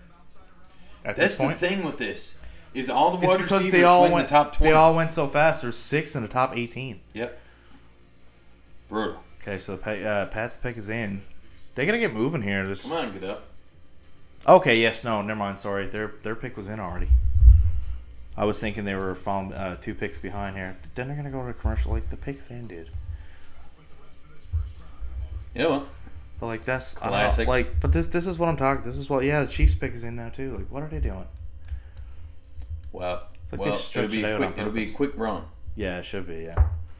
at That's this point. the thing with this. Is all the It's wide because receivers they all went in went the top 20. They all went so fast. There's 6 in the top 18. Yep. Brutal. Okay, so the Pats pick is in. They gotta get moving here. Come on, get up. Okay, yes, no, never mind. Sorry, their pick was in already. I was thinking they were falling 2 picks behind here. Then they're gonna go to a commercial. Like the pick's in, dude. Yeah, well. But like that's I don't Classic. know, like. But this is what I'm talking. This is what. Yeah, the Chiefs pick is in now too. Like, what are they doing? Well, It's like they stretch it out on it'll be a purpose. quick run. Yeah, it should be.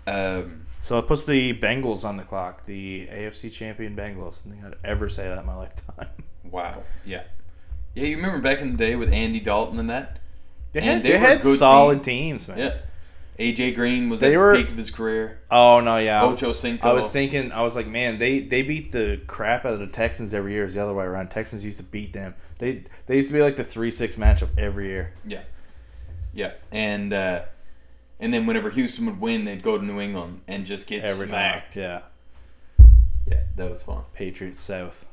Yeah. So it puts the Bengals on the clock, the AFC champion Bengals. I think I'd ever say that in my lifetime. Wow. Yeah. Yeah, you remember back in the day with Andy Dalton and that? They And had, were a good solid team. teams, man. Yeah. AJ Green was They at were- the peak of his career. Oh no, yeah. Ocho Cinco. I was thinking, I was like, man, they beat the crap out of the Texans every year. It's the other way around. Texans used to beat them. They used to be like the 3-6 matchup every year. Yeah. Yeah. And then whenever Houston would win, they'd go to New England and just get Every smacked. time. Yeah. Yeah, that was fun. Patriots South.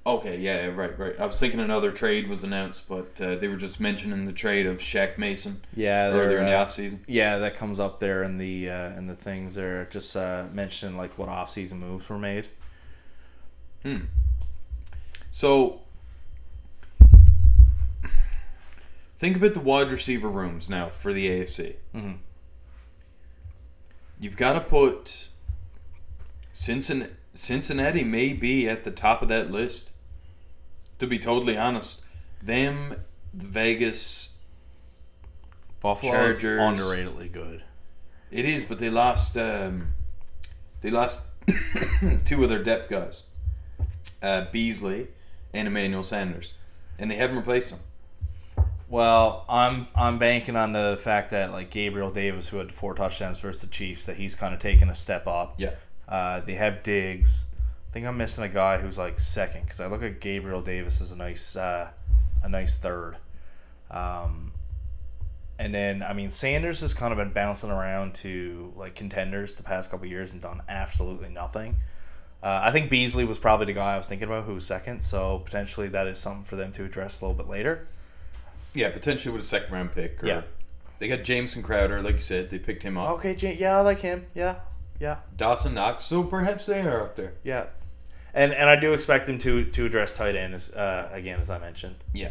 Okay, yeah, right. I was thinking another trade was announced, but they were just mentioning the trade of Shaq Mason Yeah, earlier in the offseason. Yeah, that comes up there in the things. They're just mentioning like what off-season moves were made. So, think about the wide receiver rooms now for the AFC. Mm-hmm. You've got to put Cincinnati may be at the top of that list. To be totally honest, them, the Vegas, Buffalo is Chargers. underratedly good. it is, but they lost 2 of their depth guys, Beasley and Emmanuel Sanders, and they haven't replaced them. Well, I'm banking on the fact that like Gabriel Davis, who had 4 touchdowns versus the Chiefs, that he's kind of taken a step up. Yeah. They have Diggs. I think I'm missing a guy who's like second because I look at Gabriel Davis as a nice third. And then I mean Sanders has kind of been bouncing around to like contenders the past couple of years and done absolutely nothing. I think Beasley was probably the guy I was thinking about who was second, so potentially that is something for them to address a little bit later. Yeah, potentially with a second round pick. Or Yeah. They got Jameson Crowder, like you said. They picked him up. Okay, yeah, I like him. Yeah. Dawson Knox, so perhaps they are up there. Yeah, and I do expect them to address tight end as I mentioned. Yeah.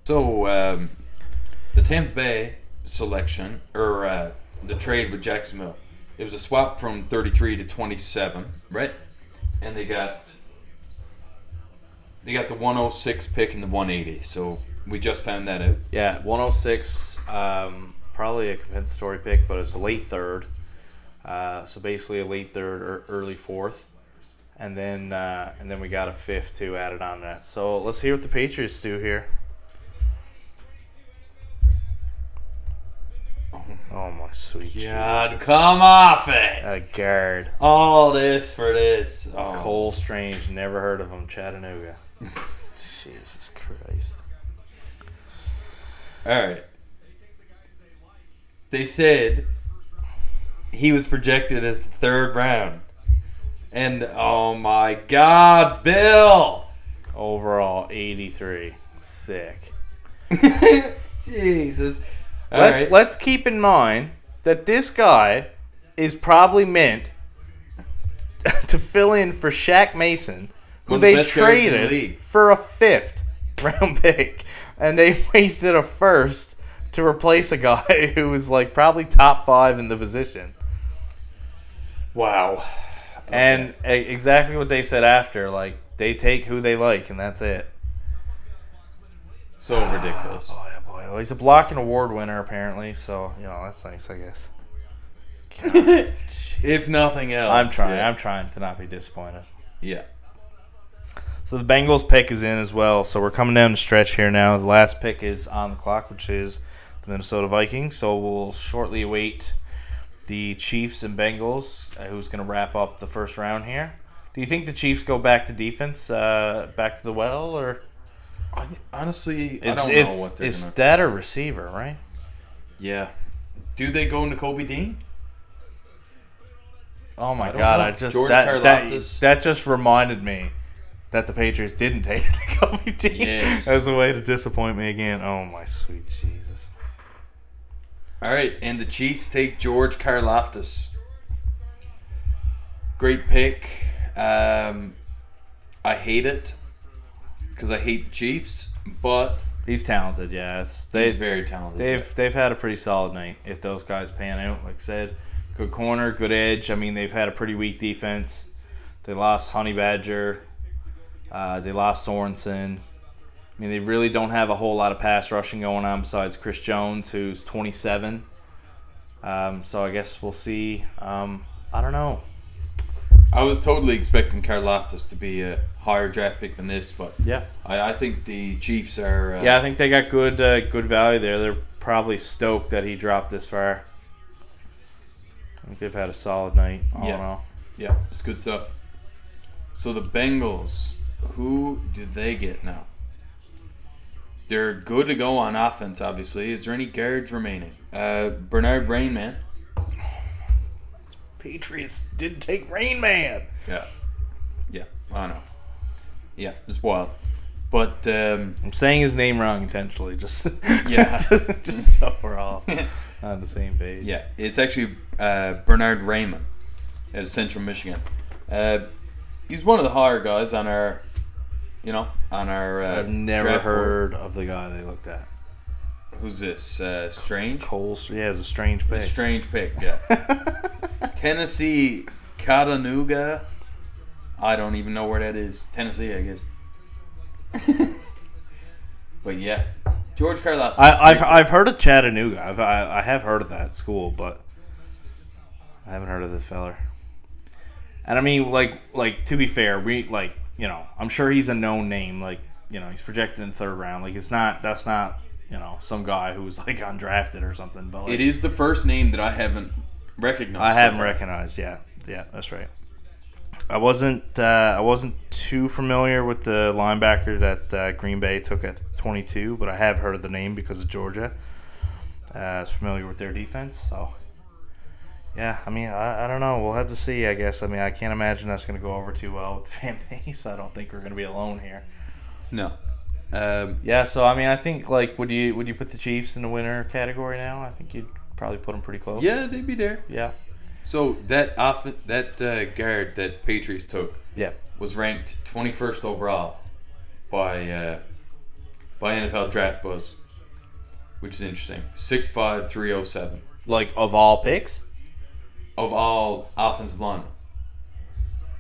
So the Tampa Bay selection or the trade with Jacksonville, it was a swap from 33 to 27, right? And they got the 106 pick and the 180. So We just found that out. Yeah, 106. Probably a compensatory pick, but it's a late third. So basically a late third or early fourth. And then we got a fifth too added on to that. So let's hear what the Patriots do here. Oh my sweet God, Jesus. come off it! Garrett. All this for this. Oh. Cole Strange, never heard of him. Chattanooga. Jesus Christ. All right. They said he was projected as the third round. And, oh my God, Bill! Overall, 83. Sick. Jesus. Let's keep in mind that this guy is probably meant to fill in for Shaq Mason, who they traded for a fifth round pick, and they wasted a first to replace a guy who was like probably top 5 in the position. Wow. Okay. And exactly what they said after, like they take who they like, and that's it. So ridiculous. Boy, oh boy. Well, he's a blocking award winner apparently, so that's nice, I guess. If nothing else, I'm trying to not be disappointed. Yeah. So the Bengals pick is in as well. So we're coming down the stretch here now. The last pick is on the clock, which is the Minnesota Vikings. So we'll shortly await the Chiefs and Bengals, who's going to wrap up the first round here. Do you think the Chiefs go back to defense, back to the well, or honestly, I don't know what they're is that a receiver, right? Yeah. Do they go into Kobe Dean? Oh my God! George Carloftus. That just reminded me that the Patriots didn't take the Kobe Dean yes. as a way to disappoint me again. Oh my sweet Jesus! All right, and the Chiefs take George Carloftus. Great pick. I hate it because I hate the Chiefs, but he's talented. Yeah, he's very talented. They've had a pretty solid night. If those guys pan out, like I said, good corner, good edge. I mean, they've had a pretty weak defense. They lost Honey Badger. They lost Sorensen. I mean, they really don't have a whole lot of pass rushing going on besides Chris Jones, who's 27. So I guess we'll see. I don't know. I was totally expecting Carloftus to be a higher draft pick than this, but yeah, I think the Chiefs are. I think they got good value there. They're probably stoked that he dropped this far. I think they've had a solid night. All in all. Yeah, it's good stuff. So the Bengals, who do they get now? They're good to go on offense, obviously. Is there any guards remaining? Bernard Rainman. Patriots didn't take Rain Man. Yeah, I know. Yeah, it's wild. But I'm saying his name wrong intentionally, just yeah, just so we're all on the same page. Yeah, it's actually Bernard Raymond out of Central Michigan. He's one of the higher guys on our, I've never heard of the guy they looked at. Who's this? Strange? Coles. Yeah, it's a strange pick. A strange pick, yeah. Tennessee, Chattanooga. I don't even know where that is. Tennessee, I guess. But yeah, George Karloftis. I've heard of Chattanooga. I have heard of that school, but I haven't heard of the feller. And I mean, like to be fair, I'm sure he's a known name. Like, he's projected in the third round. Like, that's not some guy who's like undrafted or something. But it is the first name that I haven't recognized. I haven't recognized. Yeah, that's right. I wasn't too familiar with the linebacker that Green Bay took at 22, but I have heard of the name because of Georgia. I was familiar with their defense, so yeah. I mean, I don't know. We'll have to see. I guess. I mean, I can't imagine that's going to go over too well with the fan base. I don't think we're going to be alone here. No. Yeah. So I mean, I think would you put the Chiefs in the winner category now? I think you'd probably put them pretty close. Yeah, they'd be there. Yeah. So that guard that Patriots took was ranked 21st overall by NFL Draft Buzz, which is interesting. 6'5", 307. Like, of all picks? Of all offensive linemen.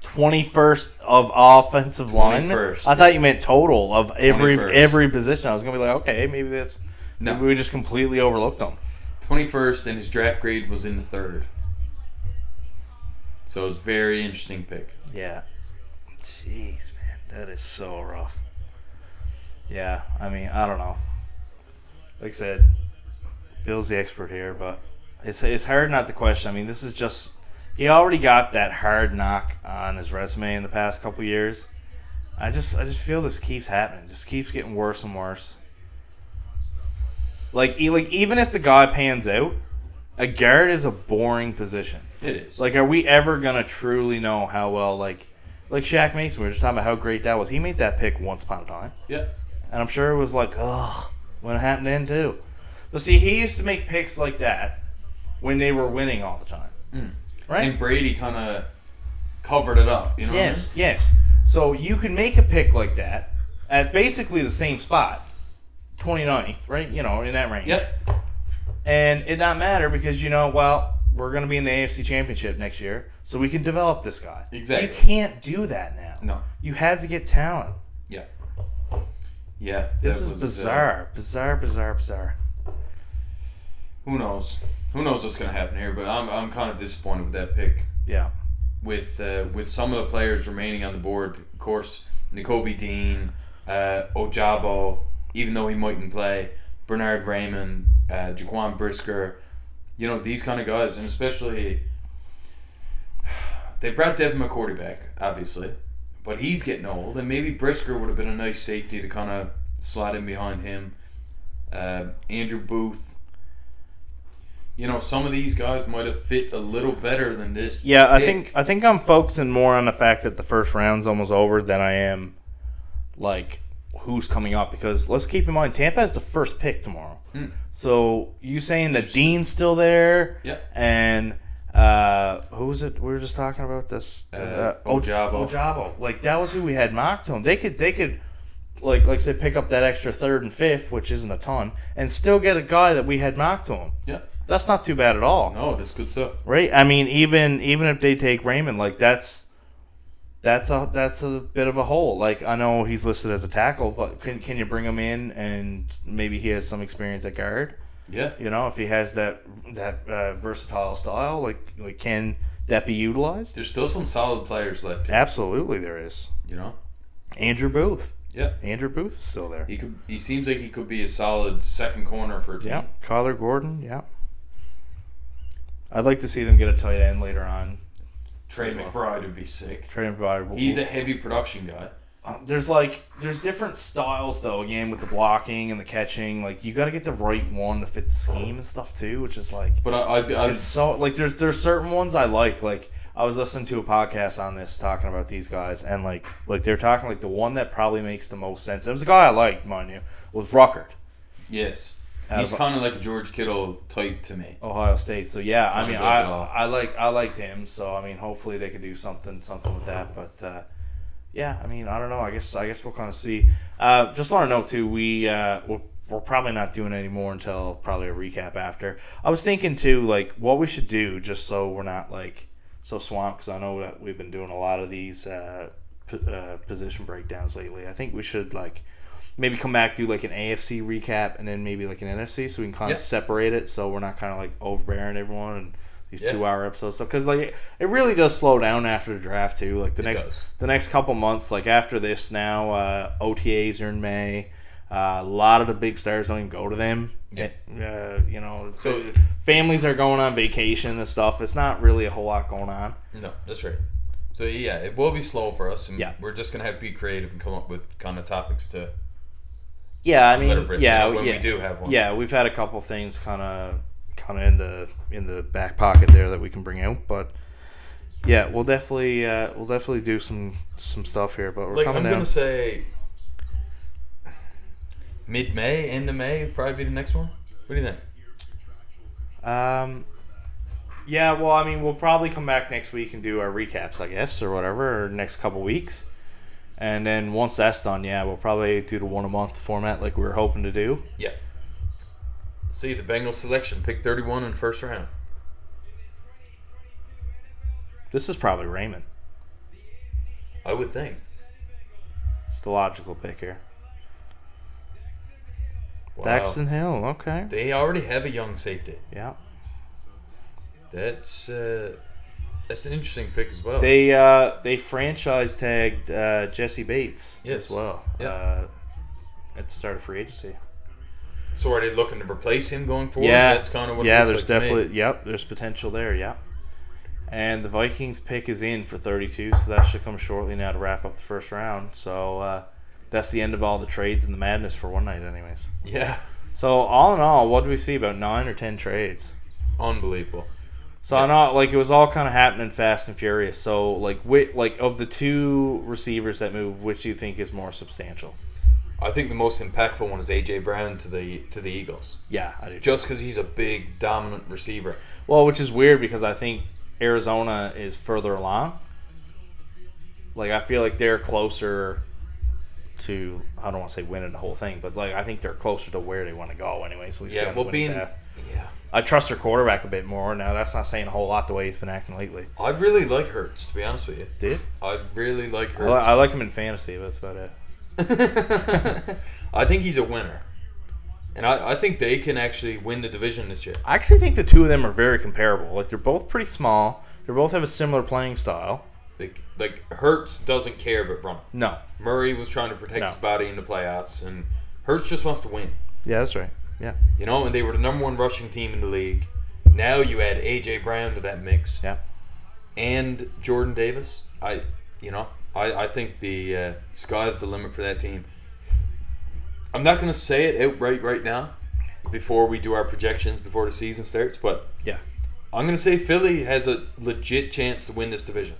21st of offensive line. 21st, I thought you meant total of 21st. every position. I was gonna be like, okay, maybe No. maybe we just completely overlooked them. 21st, and his draft grade was in the 3rd. So it was a very interesting pick. Yeah. Jeez, man, that is so rough. Yeah, I mean, I don't know. Like I said, Bill's the expert here, but it's hard not to question. I mean, this is just he already got that hard knock on his resume in the past couple years. I just feel this keeps happening. Just keeps getting worse and worse. Like even if the guy pans out, a guard is a boring position. It is. Like, are we ever gonna truly know how well like Shaq Mason? We were just talking about how great that was. He made that pick once upon a time. Yeah. And I'm sure it was like, ugh, when it happened to him too. But see, he used to make picks like that when they were winning all the time. Right? And Brady kind of covered it up, you know Yes, what I mean? yes. So you can make a pick like that at basically the same spot, 29th, right? You know, in that range. Yep. And it not matter because, we're going to be in the AFC Championship next year, so we can develop this guy. Exactly. You can't do that now. No. You have to get talent. Yeah. Yeah. This is bizarre. Bizarre. Who knows? Who knows what's going to happen here? But I'm kind of disappointed with that pick. Yeah. With some of the players remaining on the board, of course, Nakobe Dean, Ojabo, even though he mightn't play, Bernard Raymond, Jaquan Brisker, these kind of guys, and especially they brought Devin McCourty back, obviously, but he's getting old, and maybe Brisker would have been a nice safety to kind of slot in behind him. Andrew Booth. Some of these guys might have fit a little better than this. Yeah, pick. I think I'm focusing more on the fact that the first round's almost over than I am like who's coming up, because let's keep in mind Tampa has the first pick tomorrow. So you saying that Dean's still there? Yeah. And who was it? We were just talking about this. Ojabo. Like that was who we had mocked to him. They could like say pick up that extra 3rd and 5th, which isn't a ton, and still get a guy that we had mocked to him. Yeah. That's not too bad at all. No, that's good stuff. Right? I mean, even if they take Raymond, like that's a bit of a hole. Like, I know he's listed as a tackle, but can you bring him in and maybe he has some experience at guard? Yeah. If he has that versatile style, like can that be utilized? There's still some solid players left here. Absolutely, there is. Andrew Booth. Yeah. Andrew Booth is still there. He seems like he could be a solid second corner for a team. Yeah. Kyler Gordon. Yeah. I'd like to see them get a tight end later on. Trey McBride would be sick. Trey McBride. He's a heavy production guy. There's different styles though. Again, with the blocking and the catching, like you got to get the right one to fit the scheme and stuff too. Which is like, but it's so like there's certain ones I like. Like I was listening to a podcast on this talking about these guys, and like they're talking like the one that probably makes the most sense. It was a guy I liked, mind you, was Ruckert. Yes. He's kind of like a George Kittle type to me. Ohio State. So yeah, I mean, I liked him. So I mean, hopefully they could do something with that. But yeah, I mean, I don't know. I guess we'll kind of see. Just want to note too, we're probably not doing any more until probably a recap after. I was thinking too, like what we should do, just so we're not like so swamped, because I know that we've been doing a lot of these position breakdowns lately. I think we should like maybe come back, do like an AFC recap, and then maybe like an NFC, so we can kind of separate it, so we're not kind of like overbearing everyone and these 2-hour episodes stuff. Because like it really does slow down after the draft too. Like the next couple months, like after this now, OTAs are in May. A lot of the big stars don't even go to them. So families are going on vacation and stuff. It's not really a whole lot going on. No, that's right. So yeah, it will be slow for us, and Yeah. we're just gonna have to be creative and come up with kind of topics to. Yeah, I mean, we do have one. Yeah, we've had a couple things kind of in the back pocket there that we can bring out, but yeah, we'll definitely do some stuff here. But we're coming down. I'm gonna say mid-May, end of May, would probably be the next one. What do you think? Yeah, well, I mean, we'll probably come back next week and do our recaps, I guess, or whatever, or next couple weeks. And then once that's done, yeah, we'll probably do the one-a-month format like we were hoping to do. Yeah. See, the Bengals selection, pick 31 in the first round. This is probably Raymond. I would think. It's the logical pick here. Wow. Daxton Hill, okay. They already have a young safety. Yeah. That's an interesting pick as well. They franchise tagged Jesse Bates as well. Yeah. At the start of free agency. So are they looking to replace him going forward? Yeah. That's kind of what yeah, it looks there's like to definitely me. Yep, there's potential there, yeah. And the Vikings pick is in for 32, so that should come shortly now to wrap up the first round. So that's the end of all the trades and the madness for one night anyways. Yeah. So all in all, what do we see? About 9 or 10 trades. Unbelievable. So I know, like, it was all kind of happening fast and furious. So like of the two receivers that move, which do you think is more substantial? I think the most impactful one is A.J. Brown to the Eagles. Yeah, I do. Just because he's a big, dominant receiver. Well, which is weird because I think Arizona is further along. Like, I feel like they're closer to, I don't want to say winning the whole thing, but like I think they're closer to where they want to go anyway. So Yeah, well, I trust their quarterback a bit more. Now, that's not saying a whole lot the way he's been acting lately. I really like Hurts, to be honest with you. Did? I really like Hurts. I like him in fantasy, but that's about it. I think he's a winner. And I think they can actually win the division this year. I actually think the two of them are very comparable. Like, they're both pretty small. They both have a similar playing style. Like Hurts doesn't care about running. No. Murray was trying to protect his body in the playoffs, and Hurts just wants to win. Yeah, that's right. Yeah. You know, and they were the number one rushing team in the league. Now you add A.J. Brown to that mix. Yeah. And Jordan Davis. I think the sky's the limit for that team. I'm not going to say it outright right now before we do our projections before the season starts, but yeah, I'm going to say Philly has a legit chance to win this division.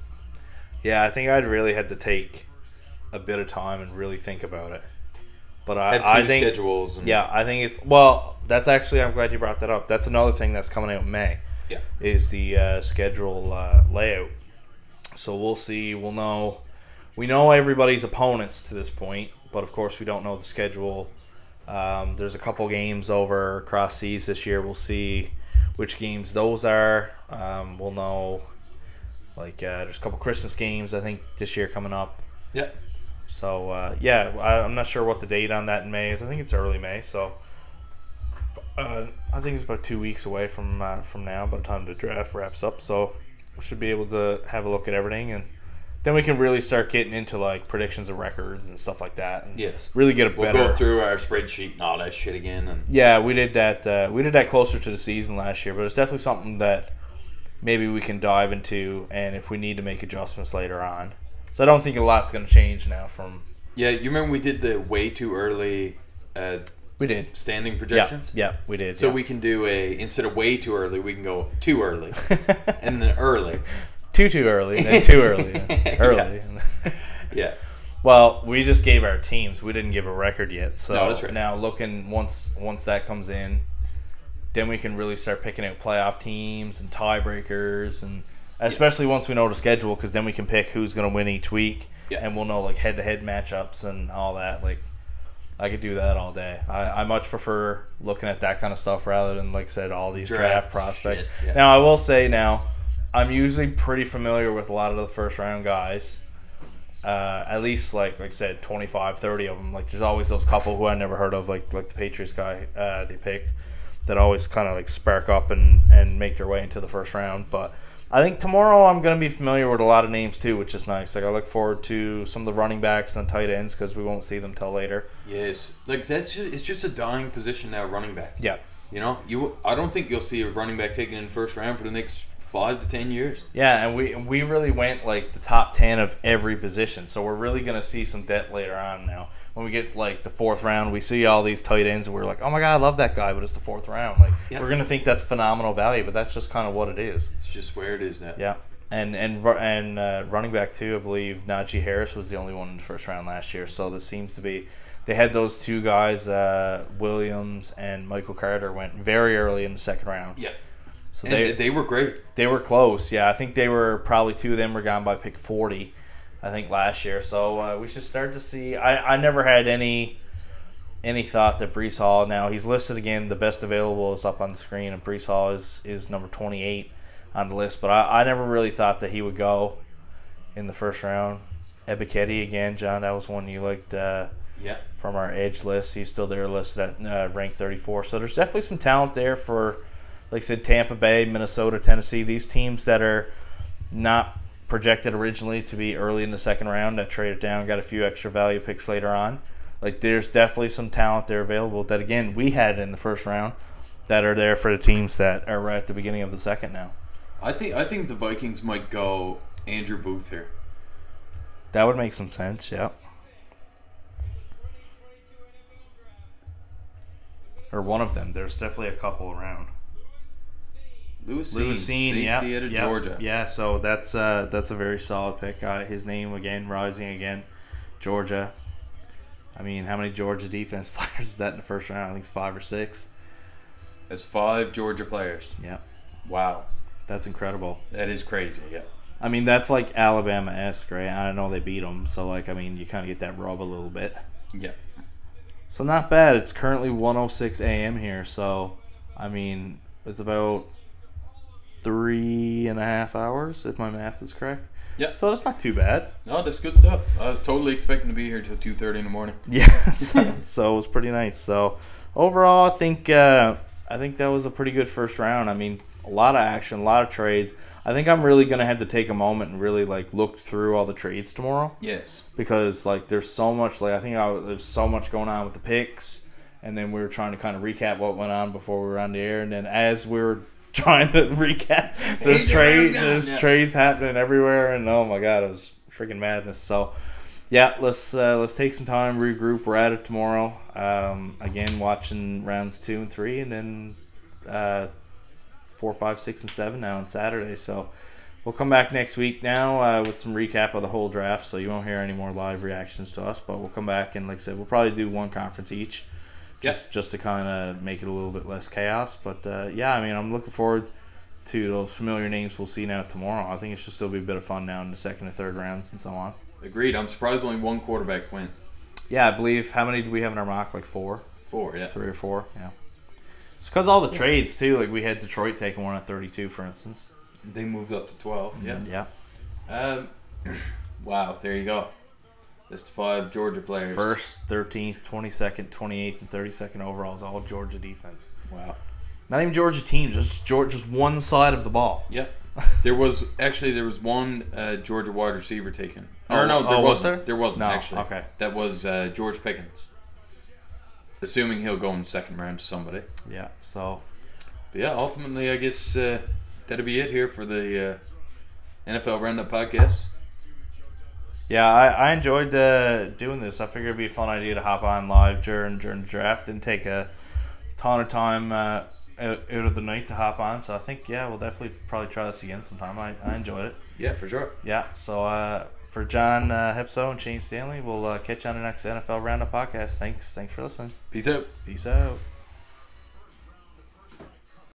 Yeah, I think I'd really had to take a bit of time and really think about it. But I think schedules. I think it's, well, that's actually, I'm glad you brought that up. That's another thing that's coming out in May. Yeah, is the schedule layout. So we'll see. We'll know. We know everybody's opponents to this point, but of course we don't know the schedule. There's a couple games over across seas this year. We'll see which games those are. We'll know. Like there's a couple Christmas games I think this year coming up. Yeah. So I'm not sure what the date on that in May is. I think it's early May. So I think it's about 2 weeks away from now by the time the draft wraps up. So we should be able to have a look at everything, and then we can really start getting into like predictions of records and stuff like that. And yes. Really get a better. We'll go through our spreadsheet and all that shit again. And yeah, we did that. We did that closer to the season last year, but it's definitely something that maybe we can dive into, and if we need to make adjustments later on. So I don't think a lot's going to change now from. Yeah, you remember we did the way too early. We did standing projections. Yeah, we did. So we can do instead of way too early, we can go too early, and then early. Too early, then too early, early. Yeah. Well, we just gave our teams. We didn't give a record yet. So no, that's right. Now looking once that comes in, then we can really start picking out playoff teams and tiebreakers, and especially once we know the schedule, because then we can pick who's going to win each week, and we'll know like head-to-head matchups and all that. Like, I could do that all day. I much prefer looking at that kind of stuff rather than, like I said, all these draft prospects. Yeah. Now, I will say I'm usually pretty familiar with a lot of the first-round guys. At least, like I said, 25, 30 of them. Like, there's always those couple who I never heard of, like the Patriots guy they picked, that always kind of like spark up and make their way into the first round. But I think tomorrow I'm going to be familiar with a lot of names too, which is nice. Like, I look forward to some of the running backs and the tight ends because we won't see them till later. Yes, like it's just a dying position now, running back. Yeah, you know, I don't think you'll see a running back taken in the first round for the next 5 to 10 years. Yeah, and we really went like the top 10 of every position, so we're really going to see some depth later on now. When we get like the fourth round, we see all these tight ends, and we're like, oh my god, I love that guy, but it's the fourth round. Like, we're going to think that's phenomenal value, but that's just kind of what it is. It's just where it is now. Yeah, and running back too, I believe Najee Harris was the only one in the first round last year, so this seems to be. They had those two guys, Williams and Michael Carter, went very early in the second round. Yeah. So they were great. They were close, yeah. I think they were probably two of them were gone by pick 40, I think, last year. So we should start to see. I never had any thought that Breece Hall. Now he's listed again. The best available is up on the screen, and Breece Hall is number 28 on the list. But I never really thought that he would go in the first round. Ebiketie again, John. That was one you liked from our edge list. He's still there listed at rank 34. So there's definitely some talent there for, like I said, Tampa Bay, Minnesota, Tennessee. These teams that are not projected originally to be early in the second round that traded down, got a few extra value picks later on. Like, there's definitely some talent there available that, again, we had in the first round that are there for the teams that are right at the beginning of the second now. I think the Vikings might go Andrew Booth here. That would make some sense, yeah. Or one of them. There's definitely a couple around. Lewis Cine, safety out of Georgia. Yeah, so that's a very solid pick. His name, again, rising again. Georgia. I mean, how many Georgia defense players is that in the first round? I think it's 5 or 6. There's 5 Georgia players. Yeah. Wow. That's incredible. That is crazy, yeah. I mean, that's like Alabama-esque, right? I know they beat them, so, like, I mean, you kind of get that rub a little bit. Yeah. So not bad. It's currently 1:06 a.m. here, so, I mean, it's about 3.5 hours, if my math is correct. Yeah. So that's not too bad. No, that's good stuff. I was totally expecting to be here till 2:30 in the morning. Yes. So it was pretty nice. So overall, I think that was a pretty good first round. I mean, a lot of action, a lot of trades. I think I'm really going to have to take a moment and really, like, look through all the trades tomorrow. Yes. Because, like, there's so much, like, there's so much going on with the picks, and then we were trying to kind of recap what went on before we were on the air, and then as we were trying to recap, there's trades happening everywhere, and oh my god, it was freaking madness. So, yeah, let's take some time, regroup. We're at it tomorrow. Again, watching rounds 2 and 3, and then 4, 5, 6, and 7 now on Saturday. So we'll come back next week now with some recap of the whole draft. So you won't hear any more live reactions to us, but we'll come back and, like I said, we'll probably do one conference each, just to kind of make it a little bit less chaos. But yeah, I mean, I'm looking forward to those familiar names we'll see now tomorrow. I think it should still be a bit of fun now in the second and third rounds and so on. Agreed. I'm surprised only one quarterback went. Yeah, I believe. How many do we have in our mock? Like 4? 4, yeah. 3 or 4, yeah. It's because all the trades, too. Like, we had Detroit taking one at 32, for instance. They moved up to 12, yeah. Yeah. Wow, there you go. That's the 5 Georgia players. First, 13th, 22nd, 28th, and 32nd overall is all Georgia defense. Wow. Not even Georgia teams, just one side of the ball. Yep. There was one Georgia wide receiver taken. There wasn't. Was there? There wasn't, no, actually. Okay. That was George Pickens. Assuming he'll go in the second round to somebody. Yeah, so. But yeah, ultimately, I guess that'll be it here for the NFL Roundup podcast. Yeah, I enjoyed doing this. I figured it'd be a fun idea to hop on live during the draft and take a ton of time out of the night to hop on. So I think, yeah, we'll definitely probably try this again sometime. I enjoyed it. Yeah, for sure. Yeah, so for John Hepso and Shane Stanley, we'll catch you on the next NFL Roundup podcast. Thanks for listening. Peace out. Peace out.